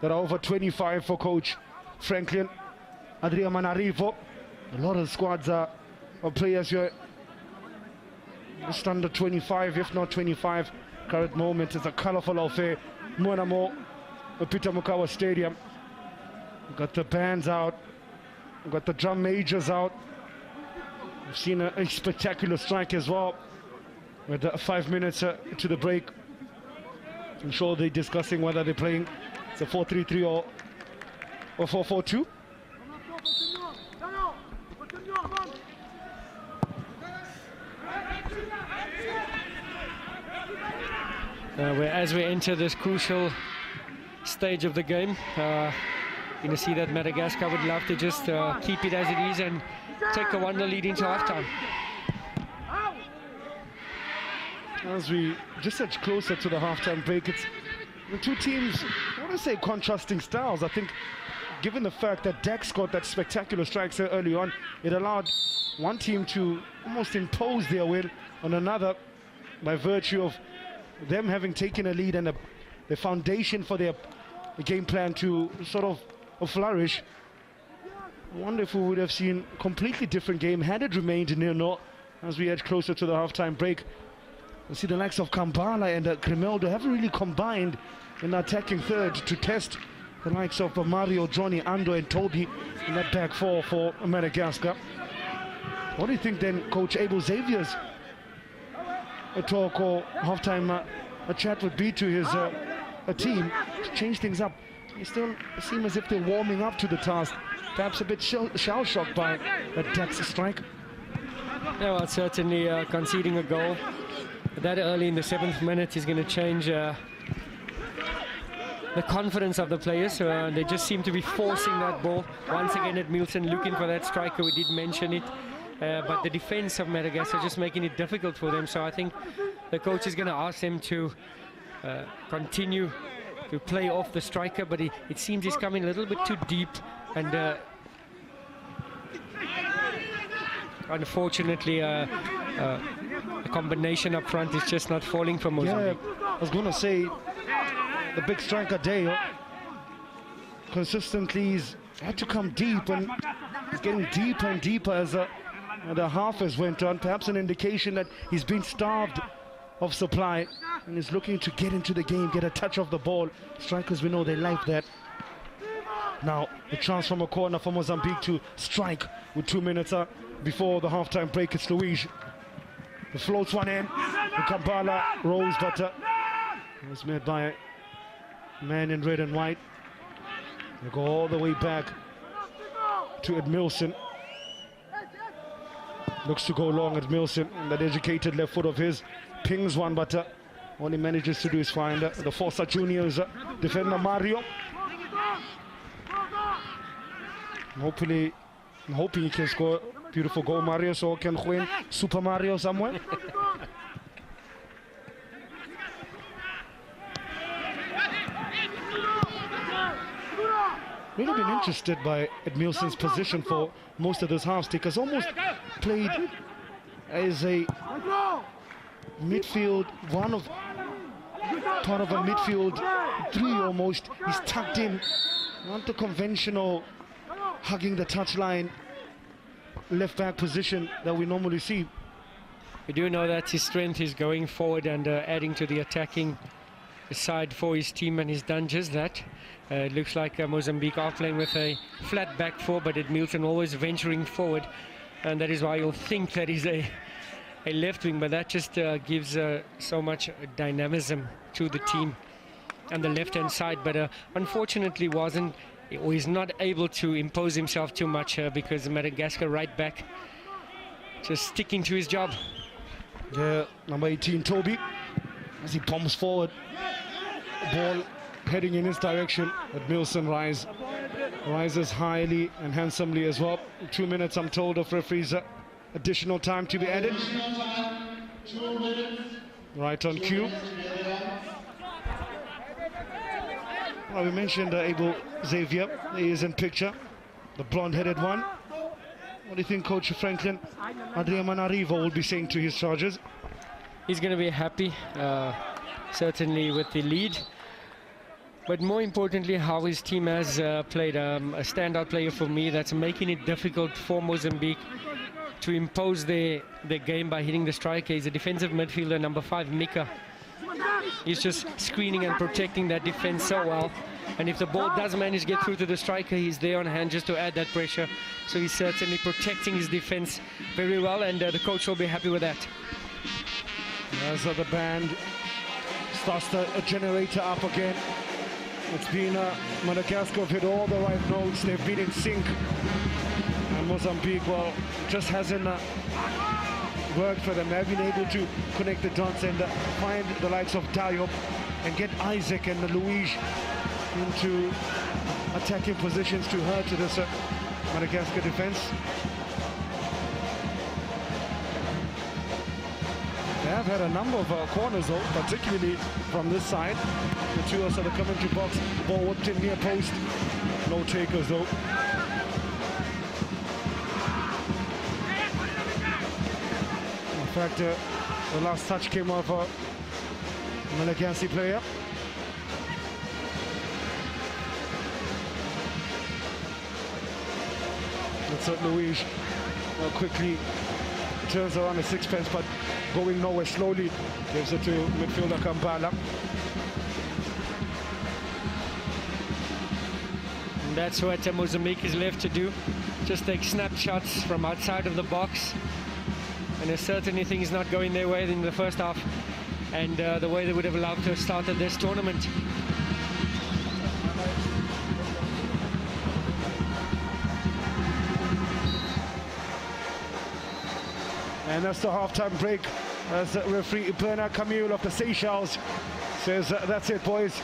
are over 25 for coach Franklin Adriamanarivo. A lot of squads are players here just under 25, if not 25. Current moment is a colourful affair. Monamo, Peter Mukawa Stadium. We've got the bands out. We've got the drum majors out. We've seen a spectacular strike as well. With 5 minutes to the break. I'm sure they're discussing whether they're playing it's a 4-3-3 or 4-4-2. As we enter this crucial stage of the game, you're going to see that Madagascar would love to just keep it as it is and take a 1-0 lead into halftime. As we just edge closer to the halftime break, it's the two teams, I want to say contrasting styles. I think given the fact that Dex got that spectacular strike so early on, it allowed one team to almost impose their will on another by virtue of them having taken a lead and the foundation for their game plan to sort of flourish. I wonder if we would have seen a completely different game had it remained 0-0 as we edge closer to the halftime break. You see the likes of Kambala and Grimaldo haven't really combined in the attacking third to test the likes of Mario, Johnny, Ando and Toby in that back four for Madagascar. What do you think then, Coach Abel Xavier's talk or halftime a chat would be to his team to change things up? It still seem as if they're warming up to the task, perhaps a bit shell-shocked by that Dex strike. Yeah, well, certainly conceding a goal that early in the 7th minute is going to change the confidence of the players. They just seem to be forcing that ball. Once again, Edmilson looking for that striker. We did mention it. But the defense of Madagascar just making it difficult for them. So I think the coach is going to ask them to continue to play off the striker. But it seems he's coming a little bit too deep. And unfortunately, a combination up front is just not falling for Mozambique. Yeah, I was going to say, the big striker Dale consistently he's had to come deep, and he's getting deeper and deeper as the half has went on. Perhaps an indication that he's been starved of supply and is looking to get into the game, get a touch of the ball. Strikers, we know they like that. Now the chance from a corner for Mozambique to strike with 2 minutes before the halftime break. It's Luis. He floats one in. The Kampala rolls, but it was made by a man in red and white. They go all the way back to Edmilson. Looks to go long at Edmilson. That educated left foot of his pings one, but all he manages to do is find the Forza Juniors defender Mario. Hopefully, I'm hoping he can score a beautiful goal, Mario, so can win Super Mario somewhere. Really been interested by Edmilson's position for most of this half. Stickers almost played as a midfield, part of a midfield three almost. He's tucked in, not the conventional hugging the touchline left back position that we normally see. We do know that his strength is going forward and adding to the attacking side for his team, and he's done just that. It looks like Mozambique are playing with a flat back four, but Edmilson always venturing forward, and that is why you'll think that he's a left wing, but that just gives so much dynamism to the team and the left hand side. But unfortunately he's not able to impose himself too much because Madagascar right back just sticking to his job. Yeah, number 18 Toby, as he bombs forward, ball heading in his direction. Edmilson rises highly and handsomely as well. 2 minutes, I'm told, of referees additional time to be added. Right on cue. Well, we mentioned Abel Xavier. He is in picture, the blonde-headed one. What do you think Coach Franklin Adriamanarivo will be saying to his charges? He's going to be happy, certainly with the lead, but more importantly how his team has played. A standout player for me that's making it difficult for Mozambique to impose their game by hitting the striker. He's a defensive midfielder, number 5, Mika. He's just screening and protecting that defense so well. And if the ball does manage to get through to the striker, he's there on hand just to add that pressure. So he's certainly protecting his defense very well, and the coach will be happy with that. As the band starts the generator up again. It's been Madagascar have hit all the right notes. They've been in sync. And Mozambique, well, just hasn't worked for them. They've been able to connect the dots and find the likes of Diop and get Isaac and Luis into attacking positions to hurt to this Madagascar defense. They have had a number of corners though, particularly from this side. The two are sort of coming to box, ball whipped in near post. No takers though. In fact, the last touch came off a Madagascar player. That's what Luis quickly turns around a sixpence, but going nowhere slowly, gives it to midfielder Kampala. that's what Mozambique is left to do. Just take snapshots from outside of the box. And there's certainly things not going their way in the first half, and the way they would have loved to have started this tournament. And that's the halftime break, as referee Bernard Camille of the Seychelles says, that's it, boys.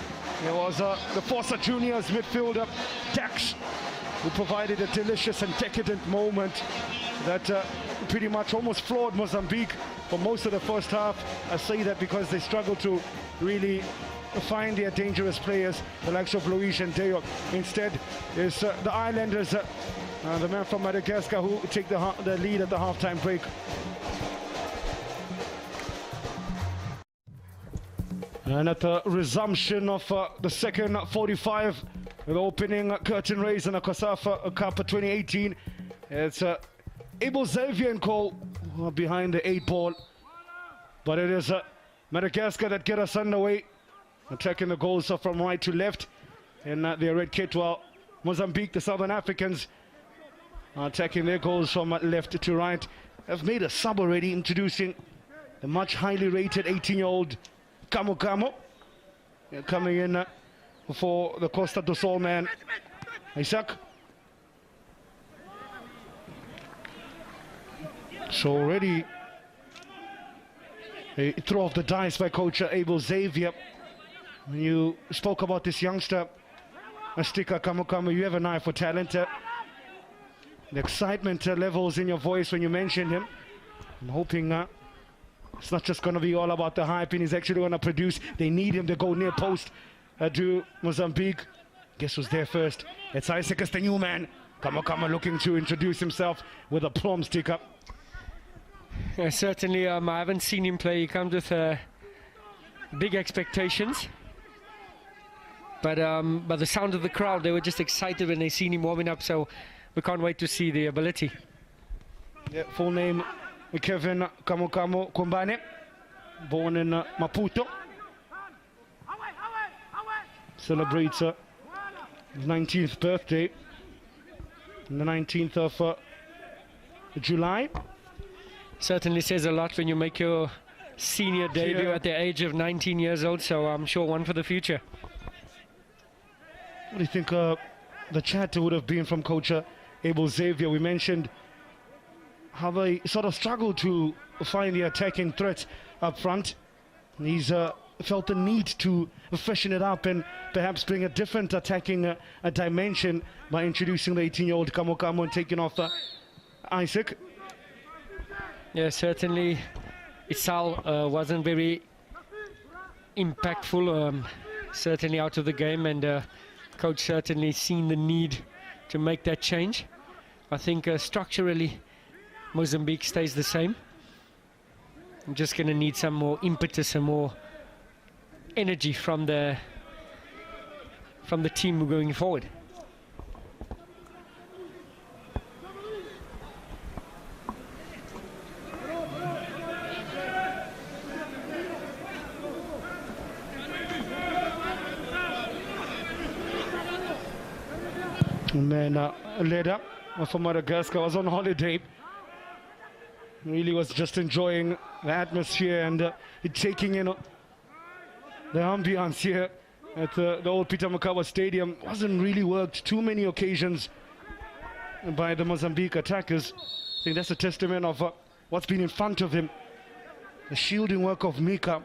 It was the Forza Juniors midfielder, Dax, who provided a delicious and decadent moment that pretty much almost floored Mozambique for most of the first half. I say that because they struggled to really find their dangerous players, the likes of Luis and Deo. Instead, it's the Islanders, the man from Madagascar, who take the lead at the halftime break. And at the resumption of the second 45, the opening curtain raise in the COSAFA Cup 2018, it's Abel Xavier and Cole behind the 8 ball. But it is Madagascar that get us underway, attacking the goals from right to left in their red kit, while Mozambique, the Southern Africans, are attacking their goals from left to right. Have made a sub already, introducing the much highly rated 18-year-old Kamo coming in for the Costa do Sol man, Isaac. So already a throw of the dice by coach Abel Xavier. When you spoke about this youngster, Astika Kamo, you have an eye for talent. The excitement levels in your voice when you mentioned him. I'm hoping it's not just going to be all about the hype, and he's actually going to produce. They need him to go near post to Mozambique. Guess who's there first? It's Isaac, the new man. Kamo looking to introduce himself with a plum stick up. Yeah, certainly, I haven't seen him play. He comes with big expectations. But by the sound of the crowd, they were just excited when they seen him warming up, so we can't wait to see the ability. Yeah, full name, Kevin Kamo Kumbane, born in Maputo. Celebrates his 19th birthday on the 19th of July. Certainly says a lot when you make your senior debut at the age of 19 years old, so I'm sure one for the future. What do you think the chat would have been from coach Abel Xavier? We mentioned how they sort of struggled to find the attacking threat up front. He's felt the need to freshen it up and perhaps bring a different attacking dimension by introducing the 18-year-old Kamo and taking off Isaac. Yeah, certainly Isal wasn't very impactful, certainly out of the game, and coach certainly seen the need to make that change. I think structurally Mozambique stays the same. I'm just going to need some more impetus and more energy from the team going forward. And then Leda from Madagascar was on holiday. Really was just enjoying the atmosphere and taking in the ambience here at the old Peter Mokaba Stadium. Wasn't really worked too many occasions by the Mozambique attackers. I think that's a testament of what's been in front of him. The shielding work of Mika,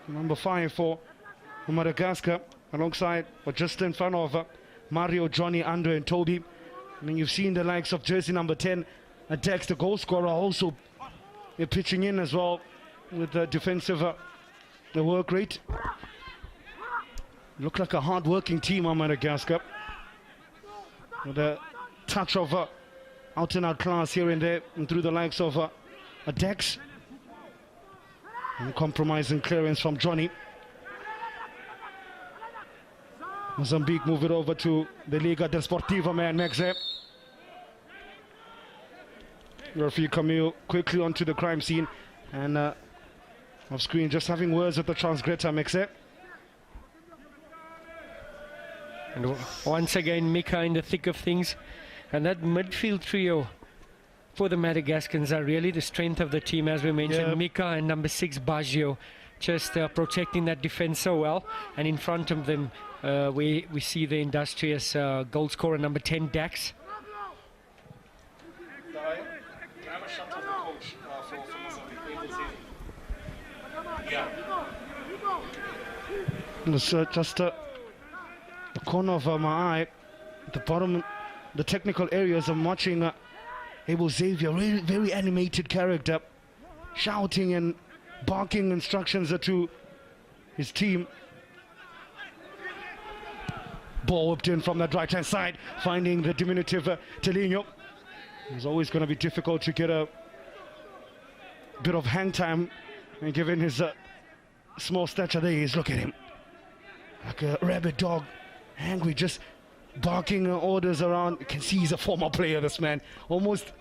number 5 for Madagascar, alongside or just in front of Mario, Johnny, Andre and Toby. I mean, you've seen the likes of jersey number 10, Dex, the goal scorer, also pitching in as well with the defensive the work rate. Look like a hard-working team on Madagascar, with a touch of out-and-out class here and there, and through the likes of a Dex, and compromising clearance from Johnny. Mozambique move it over to the Liga Desportiva man, Mexe. Referee Camille quickly onto the crime scene, and off screen just having words with the transgressor Mexe. And once again, Mika in the thick of things. And that midfield trio for the Madagascans are really the strength of the team, as we mentioned. Mika and number 6, Baggio, just protecting that defense so well. And in front of them, we see the industrious goal scorer, number 10, Dax. Just the corner of my eye, at the bottom, the technical areas. I'm watching Abel Xavier, really very animated character, shouting and barking instructions to his team. Ball whipped in from that right-hand side, finding the diminutive Telinho. It's always going to be difficult to get a bit of hang time, and given his small stature, there he is. Look at him, like a rabid dog, angry, just barking orders around. You can see he's a former player, this man, almost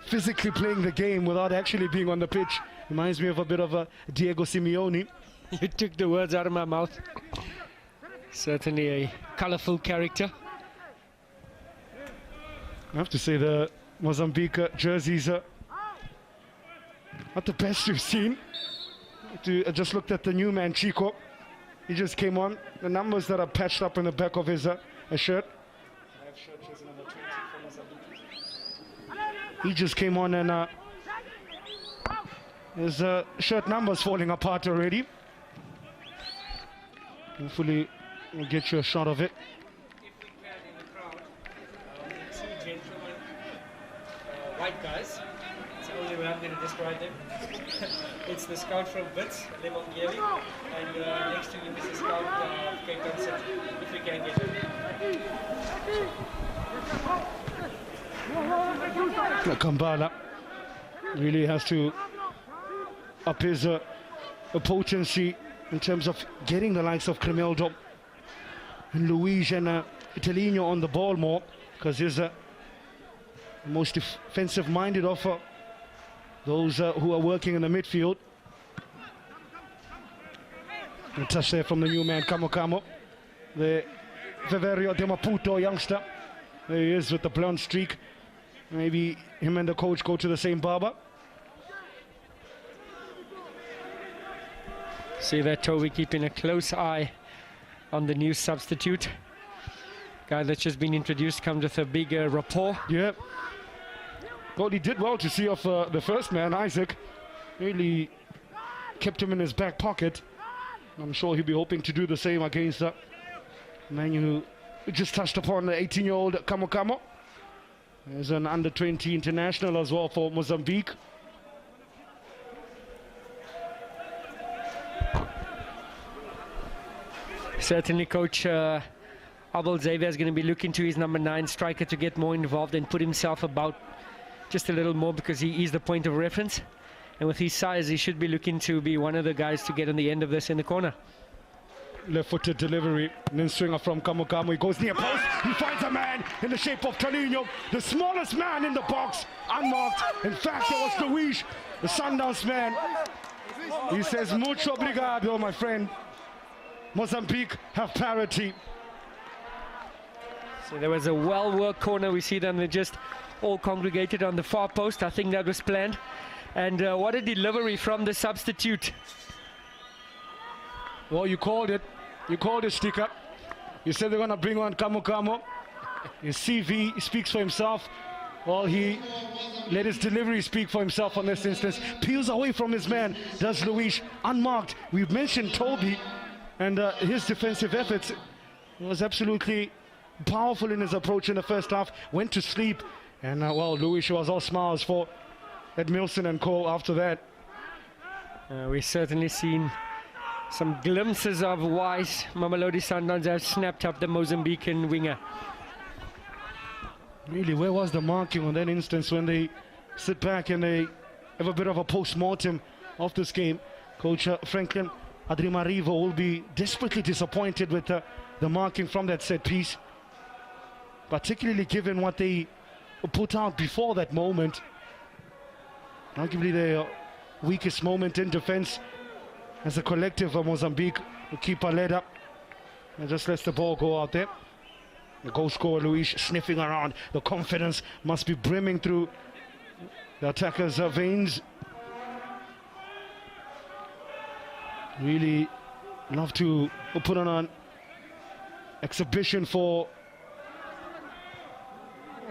physically playing the game without actually being on the pitch. Reminds me of a bit of Diego Simeone. You took the words out of my mouth. Certainly a colourful character. I have to say the Mozambique jerseys are not the best we've seen. I just looked at the new man, Chico. He just came on. The numbers that are patched up in the back of his shirt. He just came on and his shirt numbers falling apart already. Hopefully we'll get you a shot of it. If we can in the crowd, two gentlemen, white guys. It's the only way I'm going to describe them. It's the scout from Bits, Lemon Gary, and next to him is the scout of Cape Town City, if we can get it. Kambala really has to up his potency in terms of getting the likes of Cremeldo and Luis and Telinho on the ball more, because he's the most defensive-minded of those who are working in the midfield. A touch there from the new man, Kamo, the Viverio de Maputo youngster. There he is with the blonde streak. Maybe him and the coach go to the same barber. See that Toby keeping a close eye on the new substitute. Guy that's just been introduced comes with a big rapport. Yeah. Well, he did well to see off the first man, Isaac. Really kept him in his back pocket. I'm sure he'll be hoping to do the same against the man who just touched upon the 18-year-old Kamo. There's an under-20 international as well for Mozambique. Certainly, Coach Abel Xavier is going to be looking to his number 9 striker to get more involved and put himself about just a little more, because he is the point of reference. And with his size, he should be looking to be one of the guys to get on the end of this in the corner. Left-footed delivery, and then swinger from Kamo. He goes near post. He finds a man in the shape of Telinho, the smallest man in the box, unmarked. In fact, it was Luis, the Sundowns man. He says, mucho obrigado, my friend. Mozambique have parity. So there was a well-worked corner. We see them, they're just all congregated on the far post. I think that was planned. And what a delivery from the substitute. Well, you called it. You called it, Sticker. You said they're going to bring on Kamo. His CV speaks for himself. Well, he let his delivery speak for himself on this instance. Peels away from his man, does Luis, unmarked. We've mentioned Toby and his defensive efforts. He was absolutely powerful in his approach in the first half. Went to sleep. And, well, Luis was all smiles for Edmilson and co after that. We've certainly seen some glimpses of why Mamelodi Sundowns have snapped up the Mozambican winger. Really, where was the marking on that instance when they sit back and they have a bit of a post-mortem of this game? Coach Franklin Adrimarivo will be desperately disappointed with the marking from that set piece, particularly given what they put out before that moment. Arguably their weakest moment in defense as a collective of Mozambique. The keeper led up and just lets the ball go out there. The goal scorer Luis sniffing around. The confidence must be brimming through the attacker's veins. Really love to put on an exhibition for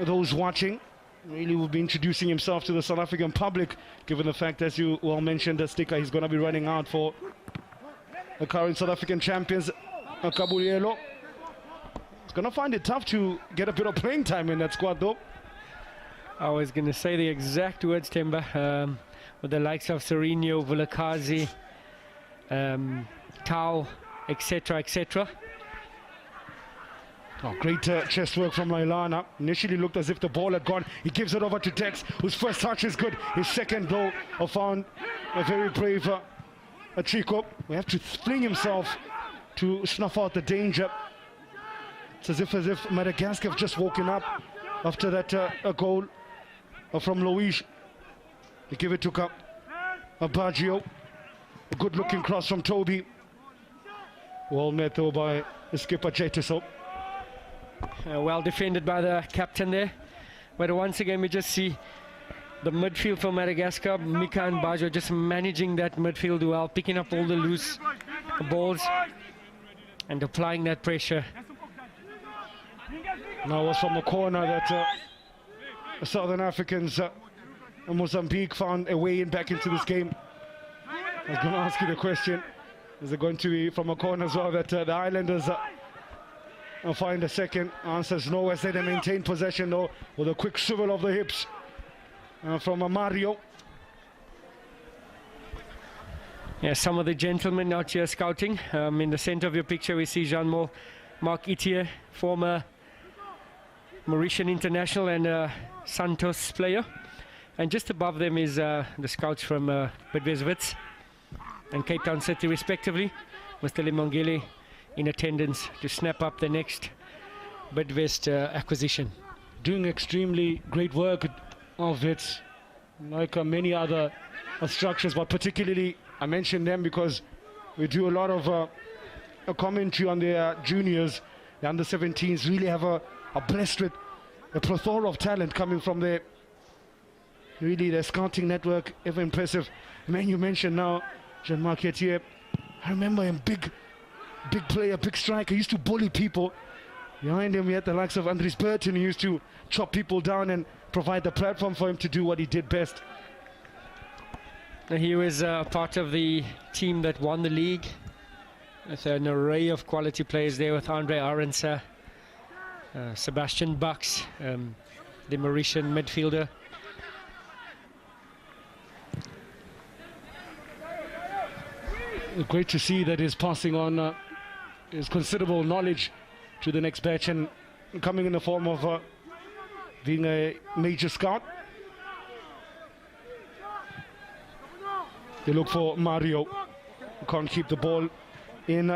those watching. Really will be introducing himself to the South African public, given the fact, as you well mentioned, the sticker, he's going to be running out for the current South African champions, Kabulelo. He's going to find it tough to get a bit of playing time in that squad, though. I was going to say the exact words, Temba, with the likes of Sereno, Vulakazi, Tau, etc., etc. Oh, great chest work from Lailana. Initially looked as if the ball had gone. He gives it over to Tex, whose first touch is good. His second, though, found a very brave Chico. We have to fling himself to snuff out the danger. It's as if Madagascar have just woken up after that a goal from Luis. They give it to Baggio. A good-looking cross from Toby. Well met, though, by the skipper Jetiso. Well defended by the captain there. But once again, we just see the midfield for Madagascar. Mika and Baggio just managing that midfield well, picking up all the loose balls and applying that pressure. Now it was from the corner that the Southern Africans and Mozambique found a way in back into this game. I was going to ask you the question, is it going to be from a corner as well that the Islanders find a second? Answers no, as they maintain possession though, with a quick swivel of the hips from Mario. Yeah, some of the gentlemen out here scouting. In the center of your picture we see Jean-Marc Itier, former Mauritian international and Santos player. And just above them is the scouts from Bidvest Wits and Cape Town City respectively. Mr. Limongile in attendance to snap up the next Bidvest acquisition. Doing extremely great work of it, like many other structures, but particularly I mention them because we do a lot of a commentary on their juniors. The under-17s really are blessed with a plethora of talent coming from there. Really, their scouting network, ever impressive. Man, you mentioned now, Jean-Marc Etier. I remember him, big player, big striker. He used to bully people. Behind him, we had the likes of Andries Burton, who used to chop people down and provide the platform for him to do what he did best. He was part of the team that won the league with an array of quality players there, with Andre Aronsa, Sebastian Bucks, the Mauritian midfielder. Great to see that he's passing on his considerable knowledge to the next batch and coming in the form of being a major scout. They look for Mario, who can't keep the ball in.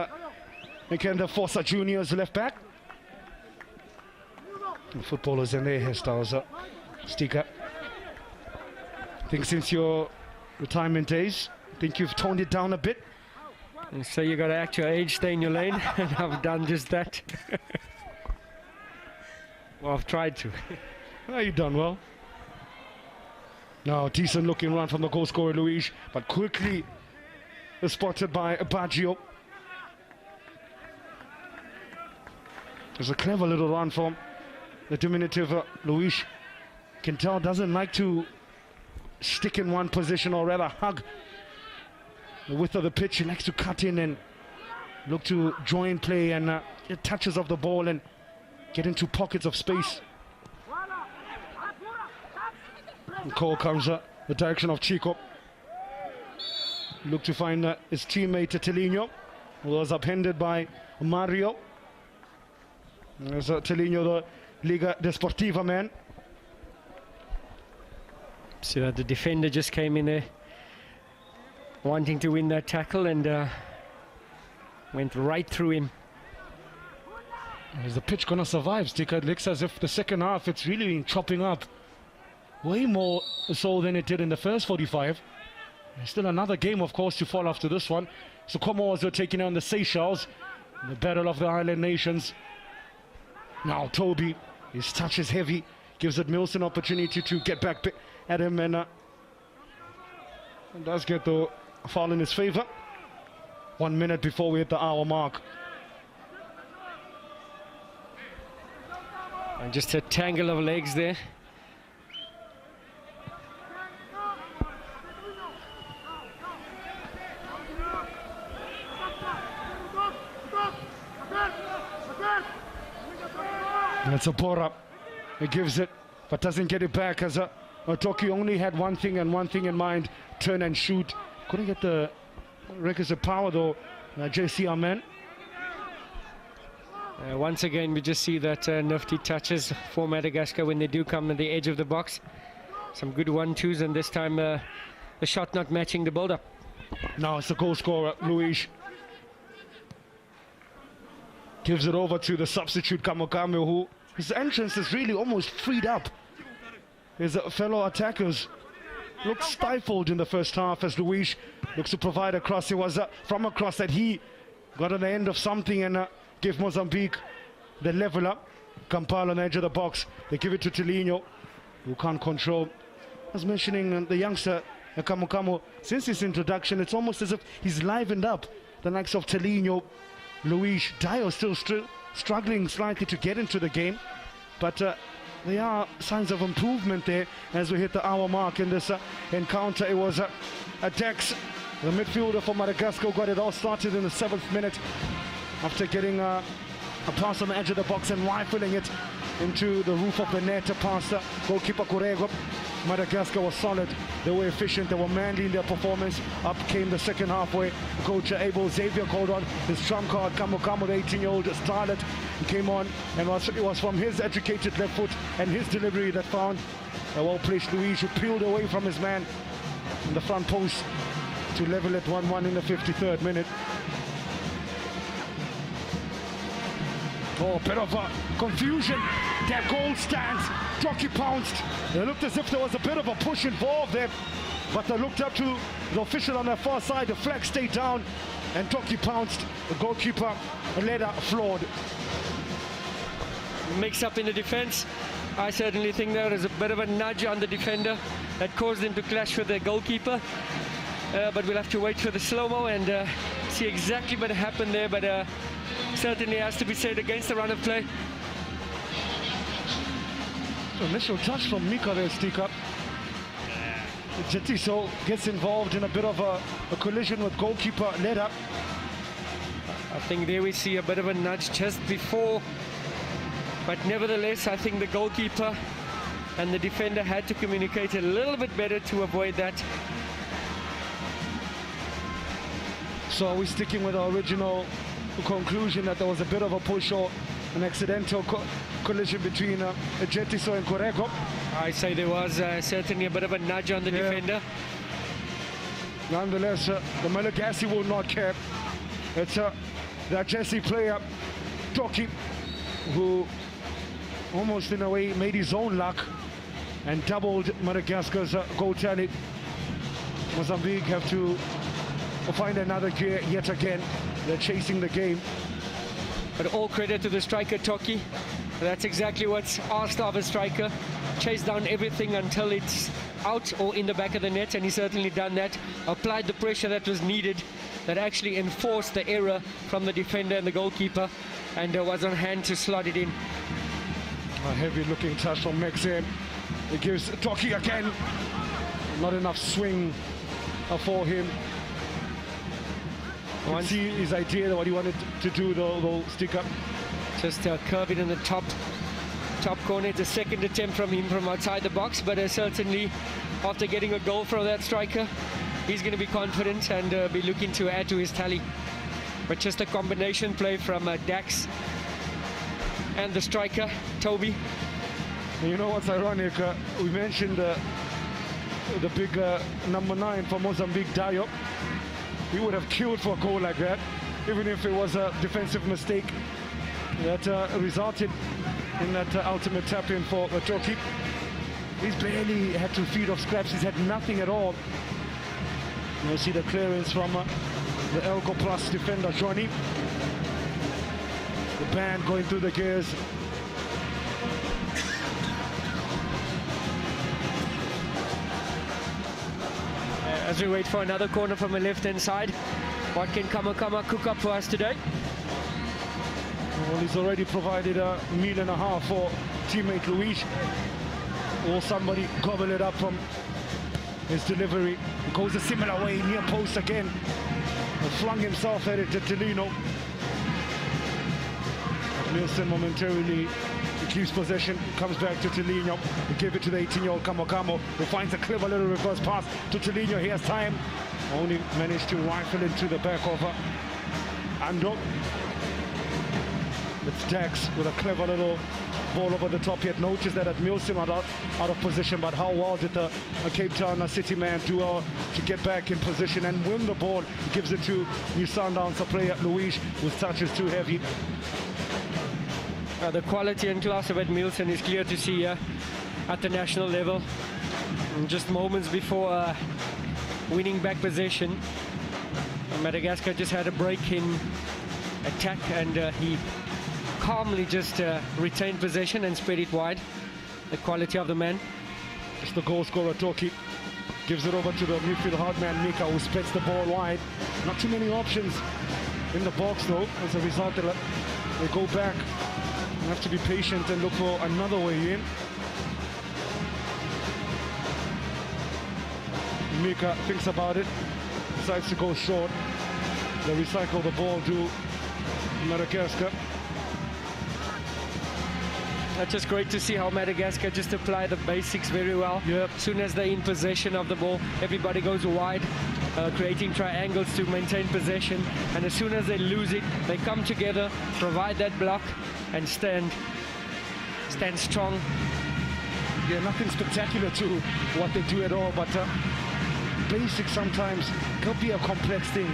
Again, the Forza Juniors left back. The footballers and their hairstyles. Stika, I think since your retirement days, I think you've toned it down a bit. And so you got to act your age, stay in your lane, and I've done just that. Well, I've tried to. Well, you've done well. Now, decent looking run from the goal scorer Luis, but quickly spotted by Baggio. There's a clever little run from the diminutive Luis. Can tell doesn't like to stick in one position, or rather hug the width of the pitch. He likes to cut in and look to join play and get touches of the ball and get into pockets of space. And call comes the direction of Chico. Look to find his teammate Telino, who was upended by Mario. There's Telino, the Liga Desportiva man. See that the defender just came in there wanting to win that tackle and went right through him. Is the pitch gonna survive, Stika? It looks as if the second half it's really been chopping up way more so than it did in the first 45. There's still another game, of course, to fall after this one. So Comores are taking on the Seychelles in the Battle of the Island Nations. Now Toby, his touch is heavy, gives it Mills an opportunity to get back at him, and does get the foul in his favor. 1 minute before we hit the hour mark. And just a tangle of legs there. That's a Bora. He gives it, but doesn't get it back, as Toki only had one thing and one thing in mind: turn and shoot. Couldn't get the requisite power though. JC Amen. Once again, we just see that nifty touches for Madagascar when they do come at the edge of the box. Some good 1-2s, and this time the shot not matching the build-up. Now it's the goal scorer, Luis. Gives it over to the substitute Kamokame, who his entrance is really almost freed up. His fellow attackers looked stifled in the first half as Luis looks to provide a cross. It was from a cross that he got on the end of something and gave Mozambique the level up. Kampala on the edge of the box. They give it to Telinho, who can't control. I was mentioning the youngster Kamokamo. Since his introduction, it's almost as if he's livened up. The likes of Telinho, Luis, Dio still struggling slightly to get into the game, but there are signs of improvement there as we hit the hour mark in this encounter. It was Dex, the midfielder for Madagascar, got it all started in the 7th minute after getting a pass on the edge of the box and rifling it into the roof of the net past goalkeeper Kurego. Madagascar was solid, they were efficient, they were manly in their performance. Up came the second halfway. Coach Abel Xavier called on his trump card, Kamokamo, the 18-year-old starlet. He came on, and it was from his educated left foot and his delivery that found a well-placed Luis, who peeled away from his man in the front post to level it 1-1 in the 53rd minute. Oh, a bit of confusion. Their goal stands. Jockey pounced. It looked as if there was a bit of a push involved there, but they looked up to the official on their far side. The flag stayed down, and Jockey pounced. The goalkeeper, Leda, floored. Mix up in the defense. I certainly think there was a bit of a nudge on the defender that caused him to clash with the goalkeeper. But we'll have to wait for the slow-mo and see exactly what happened there. But certainly has to be said against the run of play. Initial touch from Mika there, Stika. Jetiso gets involved in a bit of a collision with goalkeeper Leda. I think there we see a bit of a nudge just before, but nevertheless I think the goalkeeper and the defender had to communicate a little bit better to avoid that. So are we sticking with our original conclusion that there was a bit of a push or an accidental collision between Jetiso and Korego? I say there was certainly a bit of a nudge on the defender. Nonetheless, the Malagasy will not care. It's that Jesse player, Toki, who almost in a way made his own luck and doubled Madagascar's goal tally. Mozambique have to find another gear yet again. They're chasing the game. But all credit to the striker, Toki. That's exactly what's asked of a striker. Chase down everything until it's out or in the back of the net, and he's certainly done that. Applied the pressure that was needed, that actually enforced the error from the defender and the goalkeeper, and was on hand to slot it in. A heavy-looking touch from Mexian. It gives Toki again. Not enough swing for him. You can see his idea, what he wanted to do, the stick up. Just curve it in the top corner. It's a second attempt from him from outside the box, but certainly after getting a goal from that striker, he's going to be confident and be looking to add to his tally. But just a combination play from Dax and the striker, Toby. And you know what's ironic? We mentioned the big number 9 for Mozambique, Dio. He would have killed for a goal like that, even if it was a defensive mistake that resulted in that ultimate tap-in for Toki. He's barely had to feed off scraps. He's had nothing at all. You'll see the clearance from the Elko Plus defender, Johnny. The band going through the gears. As we wait for another corner from the left-hand side, what can Kamakama cook up for us today? Well, he's already provided a meal and a half for teammate Luis. Or somebody gobble it up from his delivery. He goes a similar way, near post again. And flung himself at it to Tolino. Nielsen momentarily he keeps possession, comes back to Tolino. He gave it to the 18-year-old Kamakamo, who finds a clever little reverse pass to Tolino. He has time. Only managed to rifle into the back of Ando. It's Dax with a clever little ball over the top. He had noticed that at Milsim out of position, but how well did the Cape Town City man do to get back in position and win the ball? He gives it to New Sundowns player Luis, whose touch is too heavy. The quality and class of Ed Milson is clear to see at the national level. And just moments before winning back possession, Madagascar just had a break in attack, and he calmly just retained possession and spread it wide. The quality of the man. Just the goal scorer Toki gives it over to the midfield hard man Mika, who spreads the ball wide. Not too many options in the box though. As a result, they go back. You have to be patient and look for another way in. Mika thinks about it, decides to go short. They recycle the ball to Madagascar. That's just great to see how Madagascar just apply the basics very well. Yep. As soon as they're in possession of the ball, everybody goes wide, creating triangles to maintain possession. And as soon as they lose it, they come together, provide that block, and stand strong. Yeah, nothing spectacular to what they do at all, but basic sometimes can be a complex thing.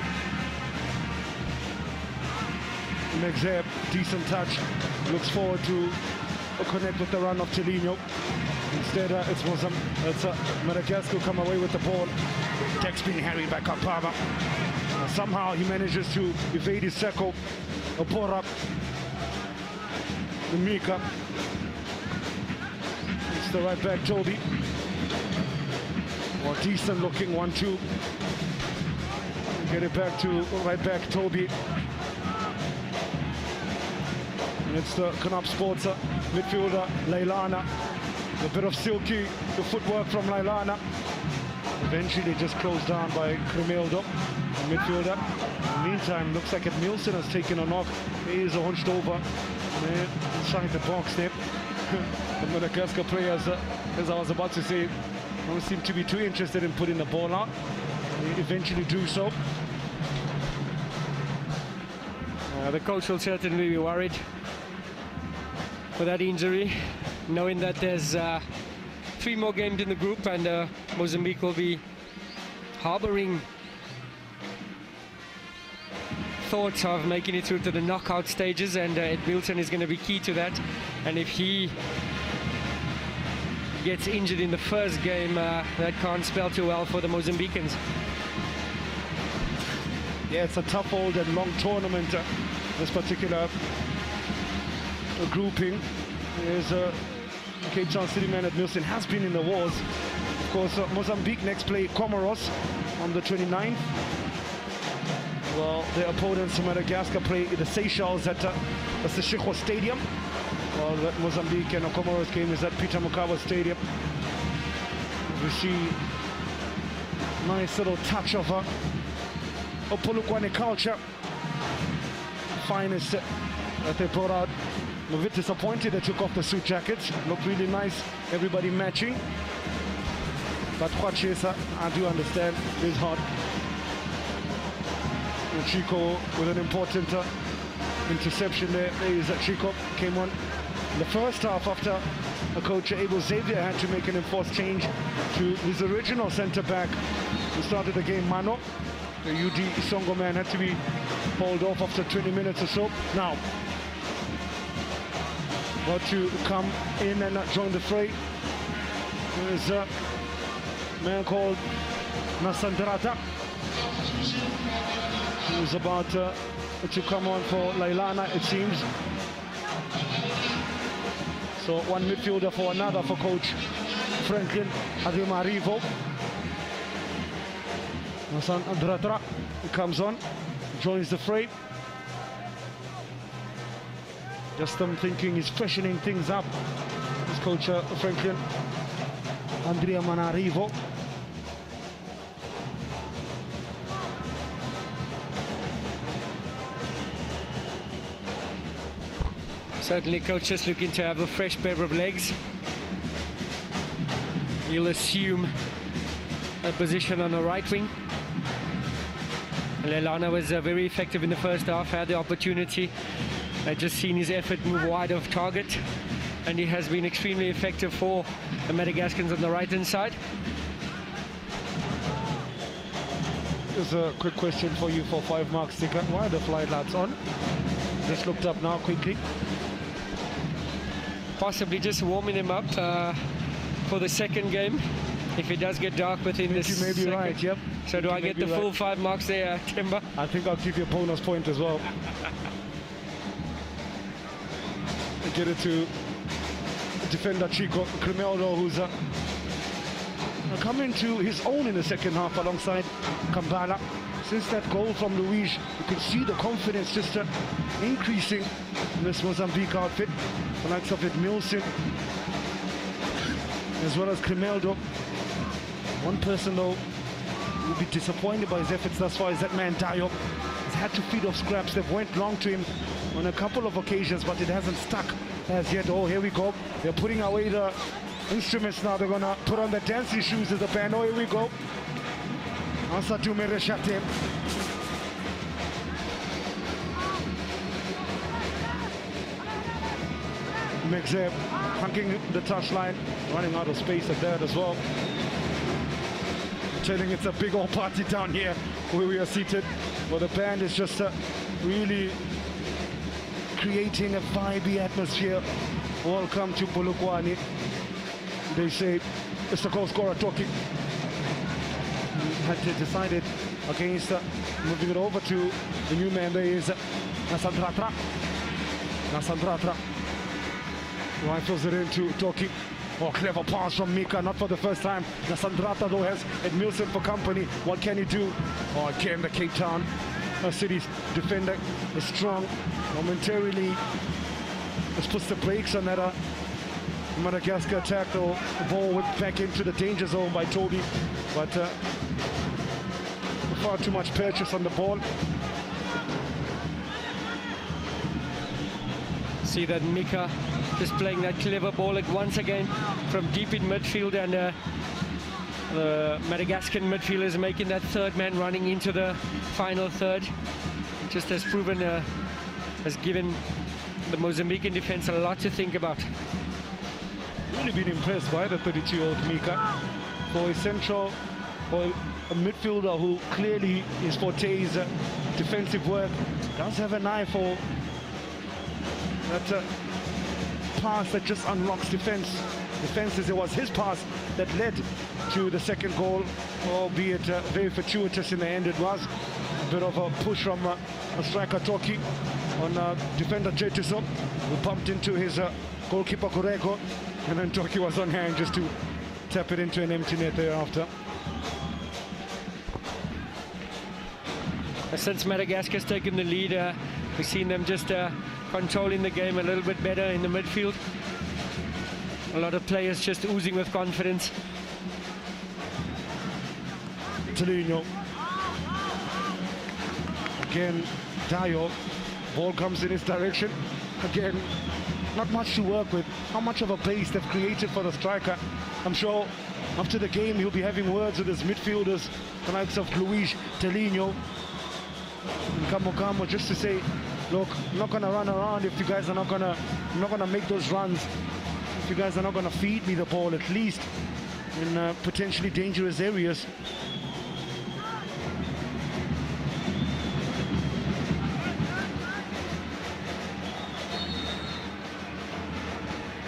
Megzeb, decent touch, looks forward to connect with the run of Tolino. Instead, it's Madagascar come away with the ball. Dex being harried by Kapava. Somehow he manages to evade his tackle. Opora. Mika. It's the right back, Toby. Well, decent looking 1-2. Get it back to right back, Toby. And it's the Knap Sports midfielder, Leilana. A bit of silky the footwork from Leilana. Eventually just closed down by Cremeldo, the midfielder. In the meantime, looks like Nielsen has taken a knock. He is hunched over inside the box there. The Madagascar players, as I was about to say, don't seem to be too interested in putting the ball out. They eventually do so. The coach will certainly be worried for that injury, knowing that there's 3 more games in the group, and Mozambique will be harboring thoughts of making it through to the knockout stages, and Ed Milton is going to be key to that. And if he gets injured in the first game, that can't spell too well for the Mozambicans. Yeah, it's a tough old and long tournament, this particular grouping. There's Cape Town City man at Milton has been in the wars. Of course, Mozambique next play Comoros on the 29th. Well, their opponents Madagascar play the Seychelles at the Seshego Stadium. Well, that Mozambique and Comoros game is at Peter Mokaba Stadium. We see nice little touch of Polokwane culture. Finest that they brought out. I'm a bit disappointed they took off the suit jackets. Looked really nice, everybody matching. But Kwachesa, I do understand, is hot. And Chico with an important interception there. There is Chico, came on in the first half after coach Abel Xavier had to make an enforced change to his original centre-back who started the game, Mano. The UD Isongo man had to be hauled off after 20 minutes or so. Now, about to come in and join the fray. There's a man called Nasandrata, who's about to come on for Leilana, it seems. So one midfielder for another for coach Franklin Ademarivo. Hasan Andratra comes on, joins the fray. Just I'm thinking he's freshening things up. His coach Franklin Andrea Manarivo. Certainly coach just looking to have a fresh pair of legs. He'll assume a position on the right wing. Lelana was very effective in the first half, had the opportunity. I just seen his effort move wide of target, and he has been extremely effective for the Madagascans on the right-hand side. There's a quick question for you for 5 marks sticker. Why are the flight laps on? Just looked up now quickly. Possibly just warming him up for the second game. If it does get dark within this You may be right, yep. So do I get the full 5 marks there, Timber? I think I'll give you a bonus point as well. Get it to defender Chico Crimeldo, who's coming to his own in the second half alongside Kambala. Since that goal from Luis, you can see the confidence just increasing in this Mozambique outfit. The likes of Milson, as well as Crimeldo. One person though will be disappointed by his efforts thus far is that man Dayo. He's had to feed off scraps. They've went long to him on a couple of occasions, but it hasn't stuck as yet. Oh, here we go. They're putting away the instruments now. They're gonna put on the dancing shoes as the band. Oh, here we go. Asatu Mereshate. Megze hunking the touchline, running out of space at that as well. Telling it's a big old party down here where we are seated, where the band is just really creating a vibey atmosphere. Welcome to Polokwane. They say it's the goal scorer talking. Had to decided against moving it over to the new man. There is Nasandratra. Rifles it into Toki. Oh, clever pass from Mika, not for the first time. Nasandrata though has Edmilson for company. What can he do? Oh, again the Cape Town City's defender is strong. Momentarily, this puts the brakes on that Madagascar attack. The ball whipped back into the danger zone by Toby, but far too much purchase on the ball. See that Mika just playing that clever ball once again from deep in midfield, and the Madagascan midfielders making that third man running into the final third. Just has proven, has given the Mozambican defense a lot to think about. Really been impressed by the 32-year-old Mika for his central, for a midfielder who clearly his forte is defensive work. Does have an eye for that pass that just unlocks defenses. It was his pass that led to the second goal, albeit very fortuitous in the end. It was a bit of a push from a striker Toki on defender Jetuso, who bumped into his goalkeeper Koreko, and then Toki was on hand just to tap it into an empty net thereafter. Since Madagascar's taken the lead, we've seen them just controlling the game a little bit better in the midfield. A lot of players just oozing with confidence. Telino. Again, Dayo. Ball comes in his direction. Again, not much to work with. How much of a base they've created for the striker. I'm sure after the game he'll be having words with his midfielders, the likes of Luis Telino and Kamo, just to say, look, I'm not gonna run around if you guys are not gonna make those runs. If you guys are not gonna feed me the ball, at least in potentially dangerous areas.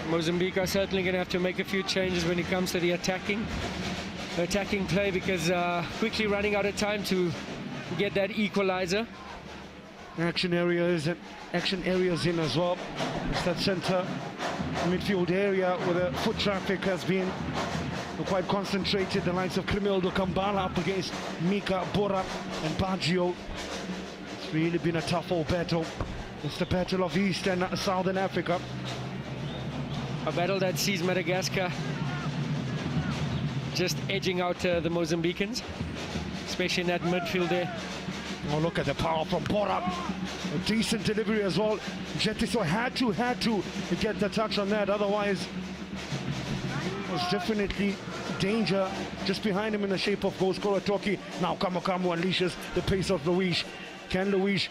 Mozambique are certainly going to have to make a few changes when it comes to the attacking play, because quickly running out of time to get that equalizer. Action areas in as well. It's that center midfield area where the foot traffic has been were quite concentrated. The likes of Crimildo Kambala up against Mika, Bora and Baggio. It's really been a tough old battle. It's the battle of East and Southern Africa. A battle that sees Madagascar just edging out the Mozambicans, especially in that midfield there. Oh, look at the power from Bora. A decent delivery as well. Jetiso had to get the touch on that, otherwise it was definitely danger just behind him in the shape of goal scorer Toki. Now Kamokamu unleashes the pace of Luis. Can Luis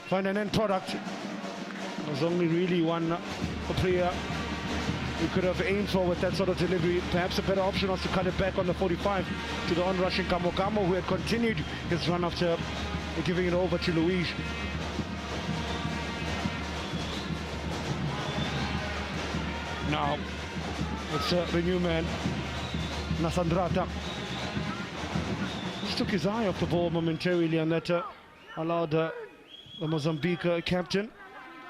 find an end product? There's only really one player we could have aimed for with that sort of delivery. Perhaps a better option was to cut it back on the 45 to the on-rushing Kamokamu, who had continued his run after giving it over to Luis. Now it's the new man, Nasandrata. Just took his eye off the ball momentarily, and that allowed the Mozambique captain,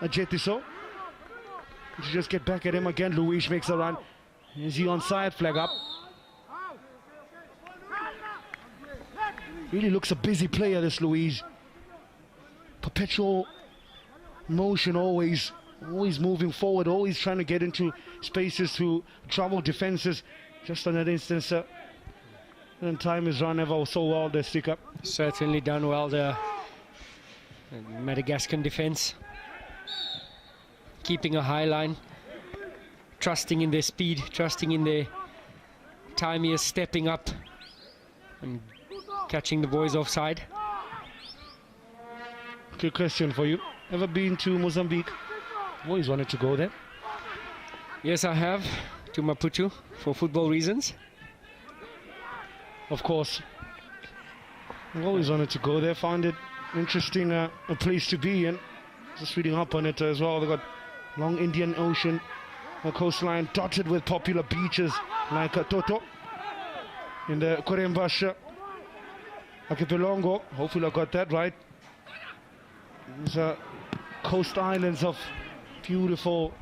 Jetiso, to just get back at him again. Luis makes a run. Is he onside? Flag up. Really looks a busy player, this Luis. Perpetual motion, always moving forward, always trying to get into spaces to trouble defenses. Just on that instance, and time is run ever so well, the stick up. Certainly done well, the Madagascan defense. Keeping a high line, trusting in their speed, trusting in their time here, stepping up and catching the boys offside. Good question for you. Ever been to Mozambique? Always wanted to go there. Yes, I have, to Maputo for football reasons. Of course. I've always wanted to go there. Found it interesting, a place to be in. Just reading up on it as well. They've got long Indian Ocean, a coastline dotted with popular beaches like Toto in the Korembash archipelago. Hopefully I got that right. There's coast islands of beautiful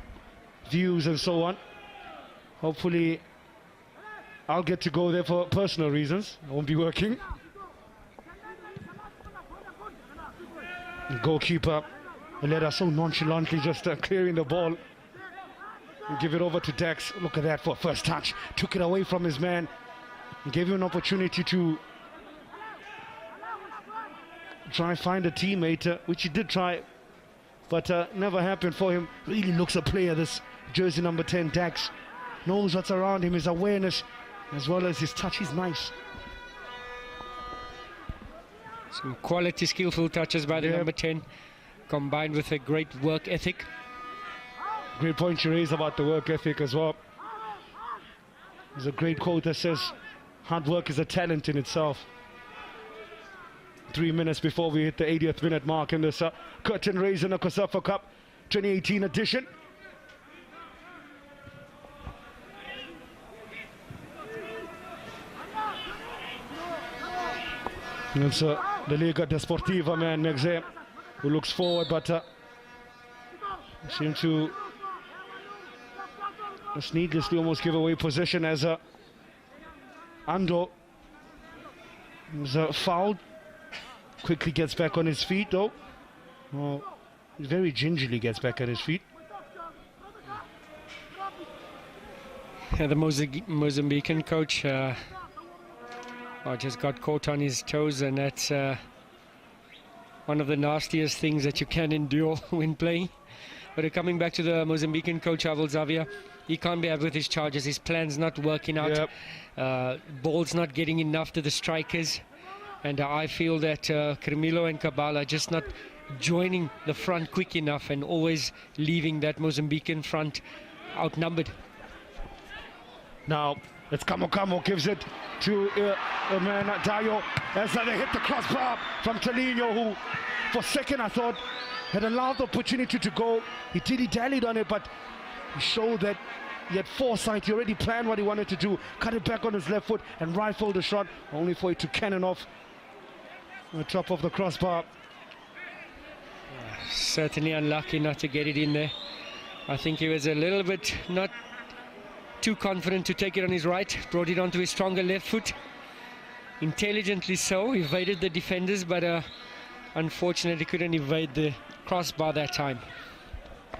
views and so on. Hopefully I'll get to go there for personal reasons. I won't be working. The goalkeeper Leda so nonchalantly just clearing the ball and give it over to Dex. Look at that for first touch. Took it away from his man and gave him an opportunity to try and find a teammate, which he did try, but never happened for him. Really looks a player, this jersey number 10, Dex. Knows what's around him, his awareness as well as his touch is nice. Some quality, skillful touches by the number 10, combined with a great work ethic. Great point you raise about the work ethic as well. There's a great quote that says, hard work is a talent in itself. 3 minutes before we hit the 80th minute mark in this curtain raising the Kosafa Cup 2018 edition. It's the Liga Desportiva man, Megze, who looks forward, but seemed to just needlessly almost give away possession as Ando is fouled. Quickly gets back on his feet though. Well, very gingerly gets back on his feet. Yeah, the Mozambican coach just got caught on his toes, and that's one of the nastiest things that you can endure when playing. But coming back to the Mozambican coach, Abel Xavier, he can't be happy with his charges. His plan's not working out. Yep. Ball's not getting enough to the strikers. And I feel that Carmelo and Kabala are just not joining the front quick enough and always leaving that Mozambican front outnumbered. Now, it's Kamo gives it to man Dayo as they hit the crossbar from Talinho, who for a second I thought had allowed the opportunity to go. He dallied on it, but he showed that he had foresight. He already planned what he wanted to do. Cut it back on his left foot and rifled the shot, only for it to cannon off on the top of the crossbar. Certainly unlucky not to get it in there. I think he was a little bit not too confident to take it on his right, brought it onto his stronger left foot. Intelligently so, evaded the defenders, but unfortunately couldn't evade the crossbar that time.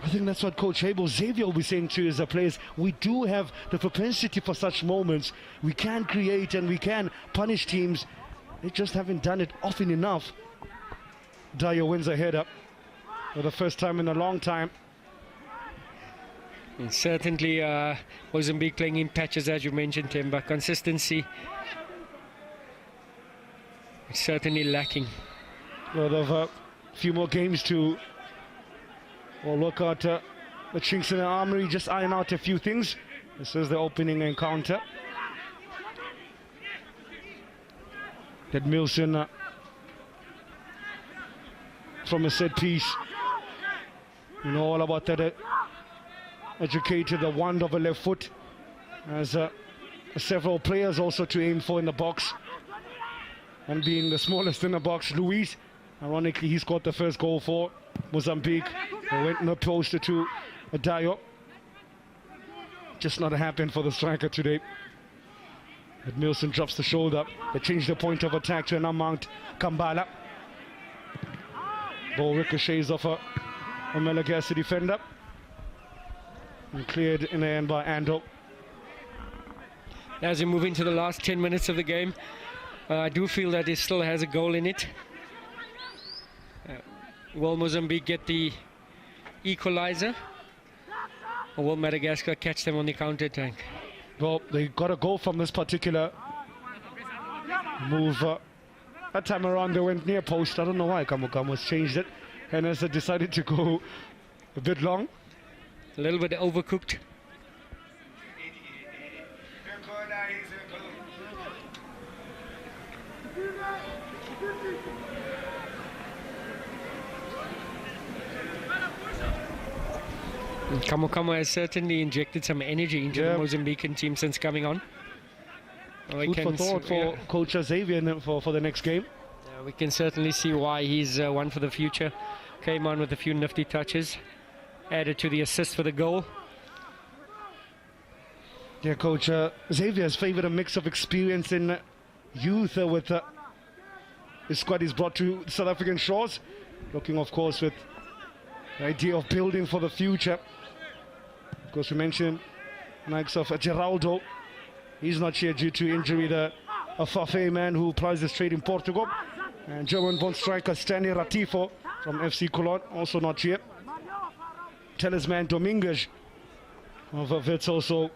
I think that's what Coach Abel Xavier will be saying to his players. We do have the propensity for such moments. We can create and we can punish teams. They just haven't done it often enough. Dyer wins a header for the first time in a long time. And certainly Mozambique playing in patches, as you mentioned, Tim, but consistency is certainly lacking. Well, they've a few more games to look at the chinks in the armory, just iron out a few things. This is the opening encounter. That Milson from a set piece. You know all about that. Educated the wand of a left foot. As several players also to aim for in the box. And being the smallest in the box, Luis. Ironically, he scored the first goal for Mozambique. They went in the poster to Dayo. Just not happened for the striker today. But Milson drops the shoulder. They change the point of attack to an Mount Kambala. Ball ricochets off a Madagascar defender. And cleared in the end by Ando. As we move into the last 10 minutes of the game, I do feel that it still has a goal in it. Will Mozambique get the equalizer, or will Madagascar catch them on the counter-attack? Well, they got a goal from this particular move. That time around they went near post. I don't know why Kamukamu's changed it. And as they decided to go a bit long. A little bit overcooked. Kamukamu has certainly injected some energy into the Mozambican team since coming on. Food for thought for Coach Xavier for the next game. We can certainly see why he's one for the future. Came on with a few nifty touches. Added to the assist for the goal. Yeah, Coach Xavier has favoured a mix of experience in youth with his squad he's brought to South African shores. Looking, of course, with the idea of building for the future. Of course, we mentioned likes of Geraldo. He's not here due to injury. The Fafe man who plies his trade in Portugal. And German-born striker Stanley Ratifo from FC Cologne, also not here. Talisman Dominguez of Wits also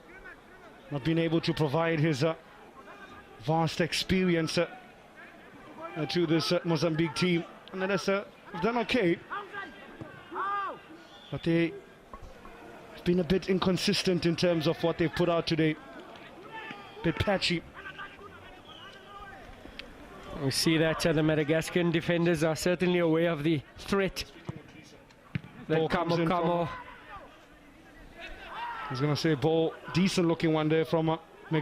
not been able to provide his vast experience to this Mozambique team. And then have done okay. But they've been a bit inconsistent in terms of what they've put out today. Bit patchy. We see that the Madagascan defenders are certainly aware of the threat that Kamukamu. I was going to say ball, decent looking one there from Mexer. We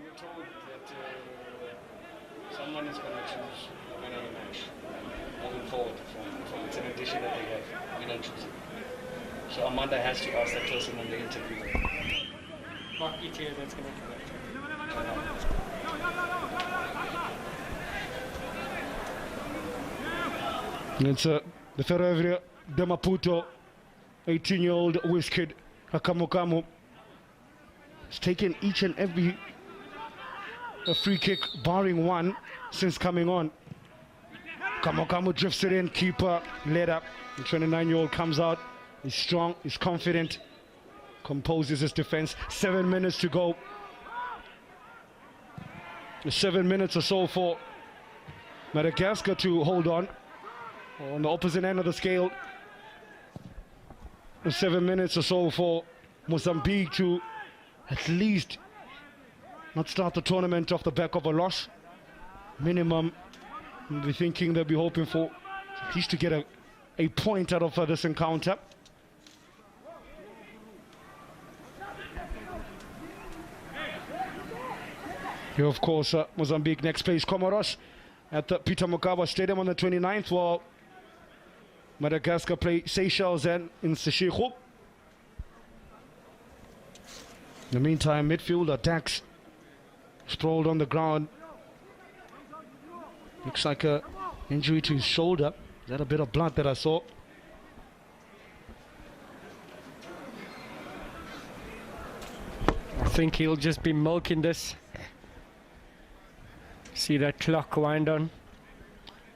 were told that someone is going to choose the winner of the match moving forward. It's an addition that they have. We don't choose it. So Amanda has to ask that person on the interview. Not ETA, that's going to come It's the Ferroviaria de Maputo, 18-year-old Wizkid Kamukamu. He's taken each and every free kick, barring one, since coming on. Kamukamu drifts it in, keeper led up. The 29-year-old comes out. He's strong, he's confident, composes his defense. 7 minutes to go. 7 minutes or so for Madagascar to hold on. On the opposite end of the scale, 7 minutes or so for Mozambique to at least not start the tournament off the back of a loss. Minimum, we'll be thinking they'll be hoping for at least to get a point out of this encounter. Here, of course, Mozambique next plays Comoros at the Peter Mokaba Stadium on the 29th, while Madagascar play Seychelles and in Seshego. In the meantime, midfielder Dax sprawled on the ground. Looks like a injury to his shoulder. Is that a bit of blood that I saw? I think he'll just be milking this. See that clock wind on.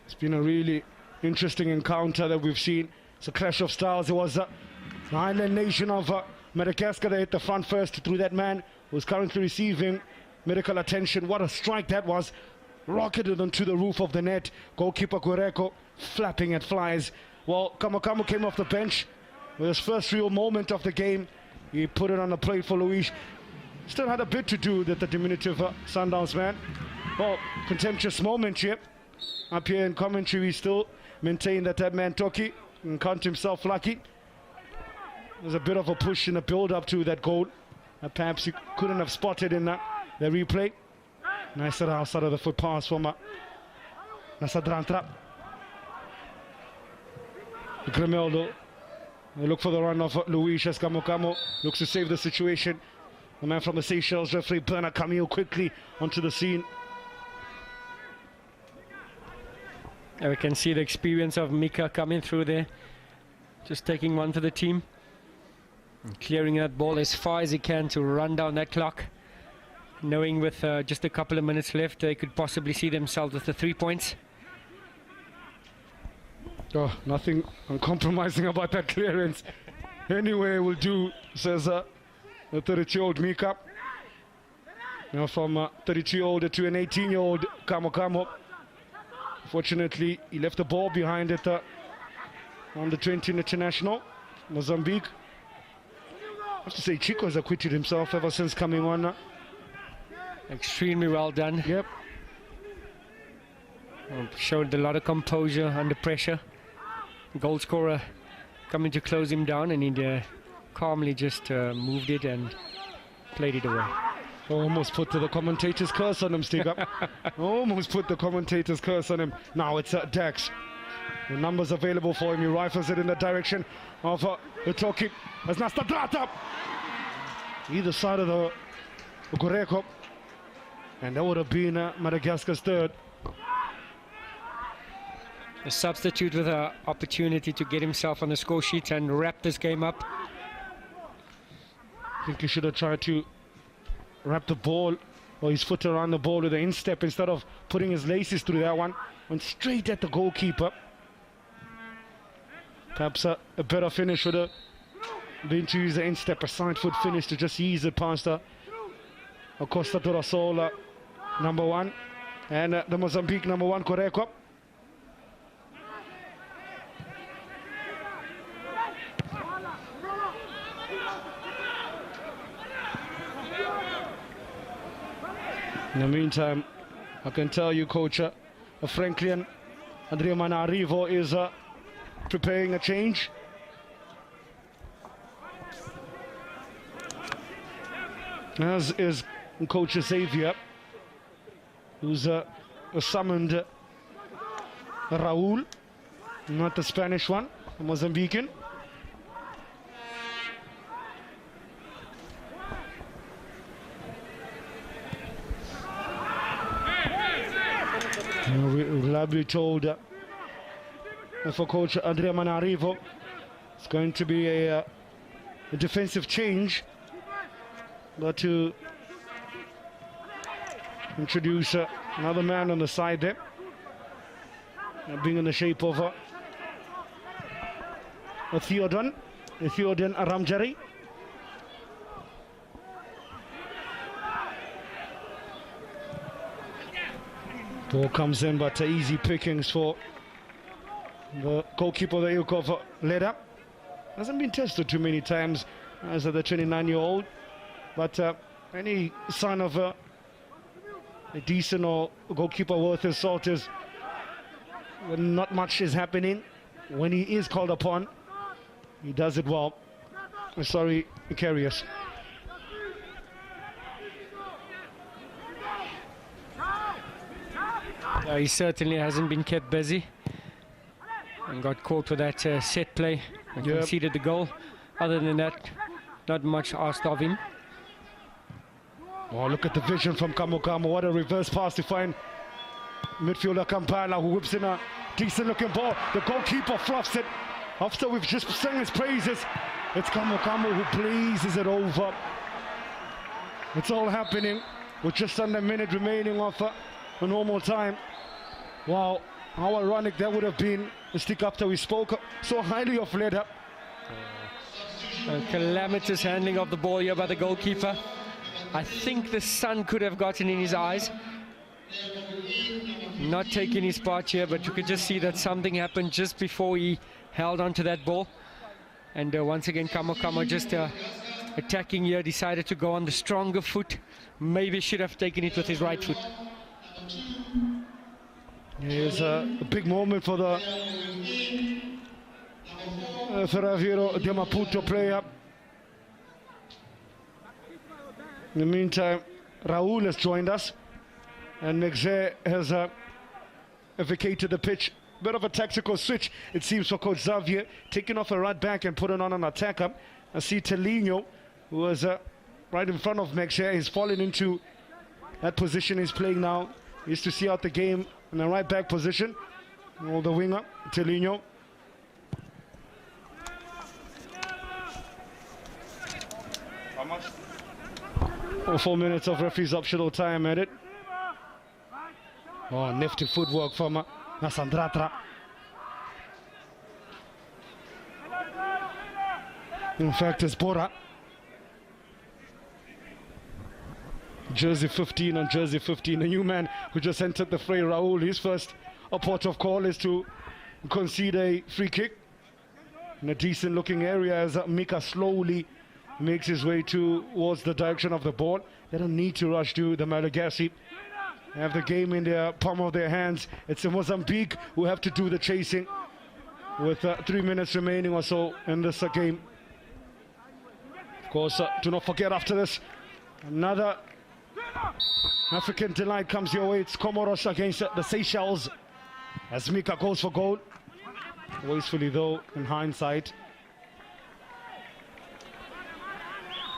It's been a really interesting encounter that we've seen. It's a clash of styles. It was the island nation of Madagascar that hit the front first through that man who's currently receiving medical attention. What a strike that was. Rocketed onto the roof of the net. Goalkeeper Guerrero flapping at flies. Well, Kamakamu came off the bench with his first real moment of the game. He put it on the plate for Luis. Still had a bit to do with the diminutive Sundowns man. Well, contemptuous moment here. Up here in commentary, we still maintain that that man Toki and count himself lucky. There's a bit of a push in the build-up to that goal. Perhaps he couldn't have spotted in the replay. Nice outside of the foot pass from Nasadrantra. Grimaldo. They look for the run of Luis as Kamokamo looks to save the situation. The man from the Seychelles, referee Bernard Camille, quickly onto the scene. And we can see the experience of Mika coming through there. Just taking one for the team. And clearing that ball as far as he can to run down that clock. Knowing with just a couple of minutes left, they could possibly see themselves with the 3 points. Oh, nothing uncompromising about that clearance. Anyway, will do, says the 32-year-old Mika. Now from 32-year-old to an 18-year-old Kamokamo. Fortunately, he left the ball behind it on the 20 international, Mozambique. I have to say, Chico has acquitted himself ever since coming on. Extremely well done. Yep. Showed a lot of composure under pressure. Goal scorer coming to close him down, and he calmly just moved it and played it away. Almost put the commentator's curse on him, Stiga. Almost put the commentator's curse on him. Now it's Dax. The numbers available for him. He rifles it in the direction of the Toki. As Nastadrata. Either side of the Guerrero. And that would have been Madagascar's third. A substitute with an opportunity to get himself on the score sheet and wrap this game up. I think he should have tried to wrap the ball or his foot around the ball with an instep instead of putting his laces through that one. Went straight at the goalkeeper. Perhaps a better finish would have been to use the instep, a side foot finish to just ease it past Acosta Durasola, number 1, and the Mozambique number 1, Guerrero. In the meantime, I can tell you, Coach, Franklin Andrea Manarivo is preparing a change. As is Coach Xavier, who's summoned Raul, not the Spanish one, the Mozambican. We'll be told for Coach Andrea Manarivo, it's going to be a defensive change, but to introduce another man on the side there, being in the shape of a Theoden Aramjari. Ball comes in, but easy pickings for the goalkeeper, the Yukov Leda. Hasn't been tested too many times as the 29-year-old, but any sign of a decent or goalkeeper worth his salt is when not much is happening. When he is called upon, he does it well. Sorry, Icarius. He certainly hasn't been kept busy and got caught with that set play and conceded the goal. Other than that, not much asked of him. Oh, look at the vision from Kamu. What a reverse pass to find midfielder Kampala, who whips in a decent looking ball. The goalkeeper fluffs it. After we've just sung his praises, it's Kamu who blazes it over. It's all happening with just under a minute remaining of a normal time. Wow, how ironic that would have been. The stick after we spoke so highly of Leda. Calamitous handling of the ball here by the goalkeeper. I think the sun could have gotten in his eyes. Not taking his part here, but you could just see that something happened just before he held onto that ball. And once again, Kamu just attacking here, decided to go on the stronger foot. Maybe should have taken it with his right foot. Here's a big moment for the Ferroviário de Maputo player. In the meantime, Raul has joined us, and Megze has vacated the pitch. Bit of a tactical switch, it seems, for Coach Xavier, taking off a right back and putting on an attacker. I see Telinho, who was right in front of Megze, he's fallen into that position he's playing now. He used to see out the game in the right back position. Oh, the winger, Telinho. How much? 4 minutes of referee's optional time at it. Oh, nifty footwork from Nasandratra. In fact, it's Bora. Jersey 15 on jersey 15. A new man who just entered the fray, Raul. His first port of call is to concede a free kick in a decent looking area as Mika slowly makes his way towards the direction of the ball. They don't need to rush to the Madagascar. They have the game in the palm of their hands. It's Mozambique who have to do the chasing with 3 minutes remaining or so in this game. Of course, do not forget after this, another African delight comes your way. It's Comoros against the Seychelles as Mika goes for goal. Wastefully though, in hindsight.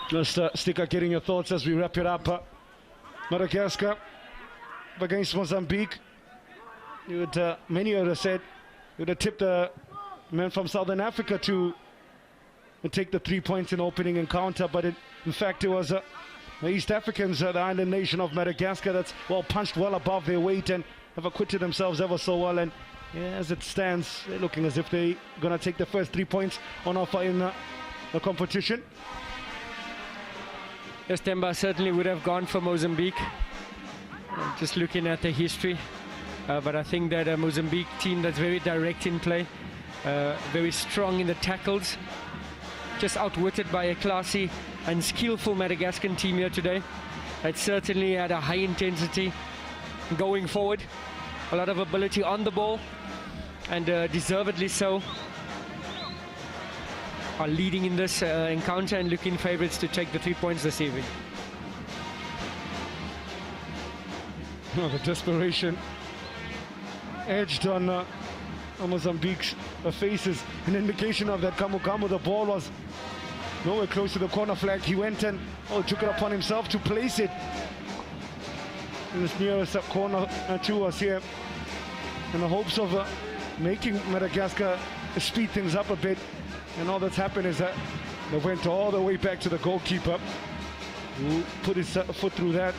Just Sticker, getting your thoughts as we wrap it up. Madagascar against Mozambique. You would, many would have said, you would have tipped the men from Southern Africa to take the 3 points in opening encounter, but in fact it was the East Africans, the island nation of Madagascar, that's well punched well above their weight and have acquitted themselves ever so well. And yeah, as it stands, they're looking as if they're going to take the first 3 points on offer in the competition. Yes, Temba certainly would have gone for Mozambique. Just looking at the history. But I think that a Mozambique team that's very direct in play, very strong in the tackles, just outwitted by a classy and skillful Madagascan team here today. It certainly had a high intensity going forward, a lot of ability on the ball, and deservedly so. Are leading in this encounter and looking favourites to take the 3 points this evening. Oh, the desperation edged on Mozambique's faces, an indication of that Kamu. The ball was nowhere close to the corner flag. He went and took it upon himself to place it in this nearest corner to us here, in the hopes of making Madagascar speed things up a bit. And all that's happened is that they went all the way back to the goalkeeper, who put his foot through that.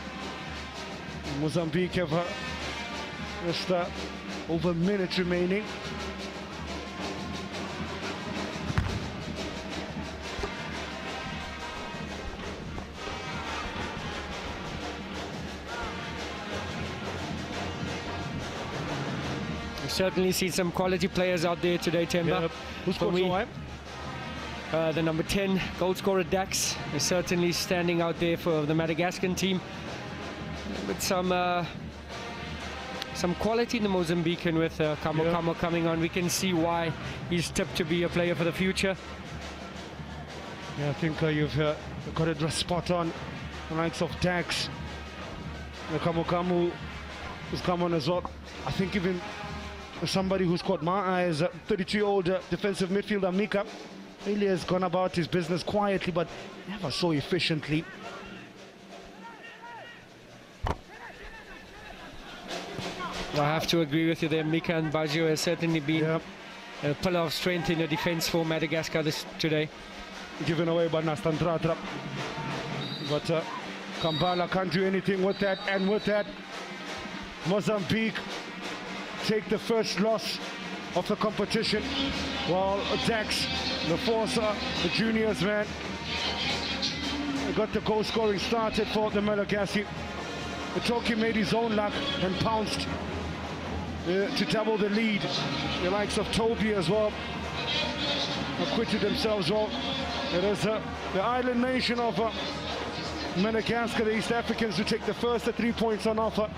Mozambique have just over a minute remaining. We've certainly seen some quality players out there today, Temba. Yeah. Who's scored so high? The number 10 goal scorer Dax is certainly standing out there for the Madagascan team, with some quality in the Mozambican with Kamu coming on. We can see why he's tipped to be a player for the future. Yeah, I think you've got it spot on. The likes of Dax, Kamu has come on as well. I think even somebody who's caught my eye is 32-year-old defensive midfielder Mika. Really has gone about his business quietly, but never so efficiently. I have to agree with you there. Mika and Baggio has certainly been Yep. a pillar of strength in the defense for Madagascar today. Given away by Nastandratra. But Kampala can't do anything with that. And with that, Mozambique take the first loss of the competition, while Dax, the Forza, the juniors, man, got the goal scoring started for the Madagascar. Itoki made his own luck and pounced to double the lead. The likes of Toby as well acquitted themselves well. It is the island nation of Madagascar, the East Africans, who take the first 3 points on offer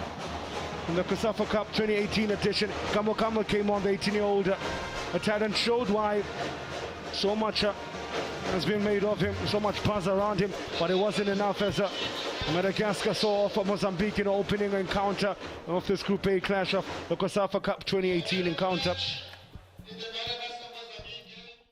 in the COSAFA Cup 2018 edition. Kamokama came on, the 18-year-old talent, showed why so much has been made of him, so much buzz around him, but it wasn't enough as Madagascar saw off Mozambique in the opening encounter of this Group A clash of the COSAFA Cup 2018 encounter.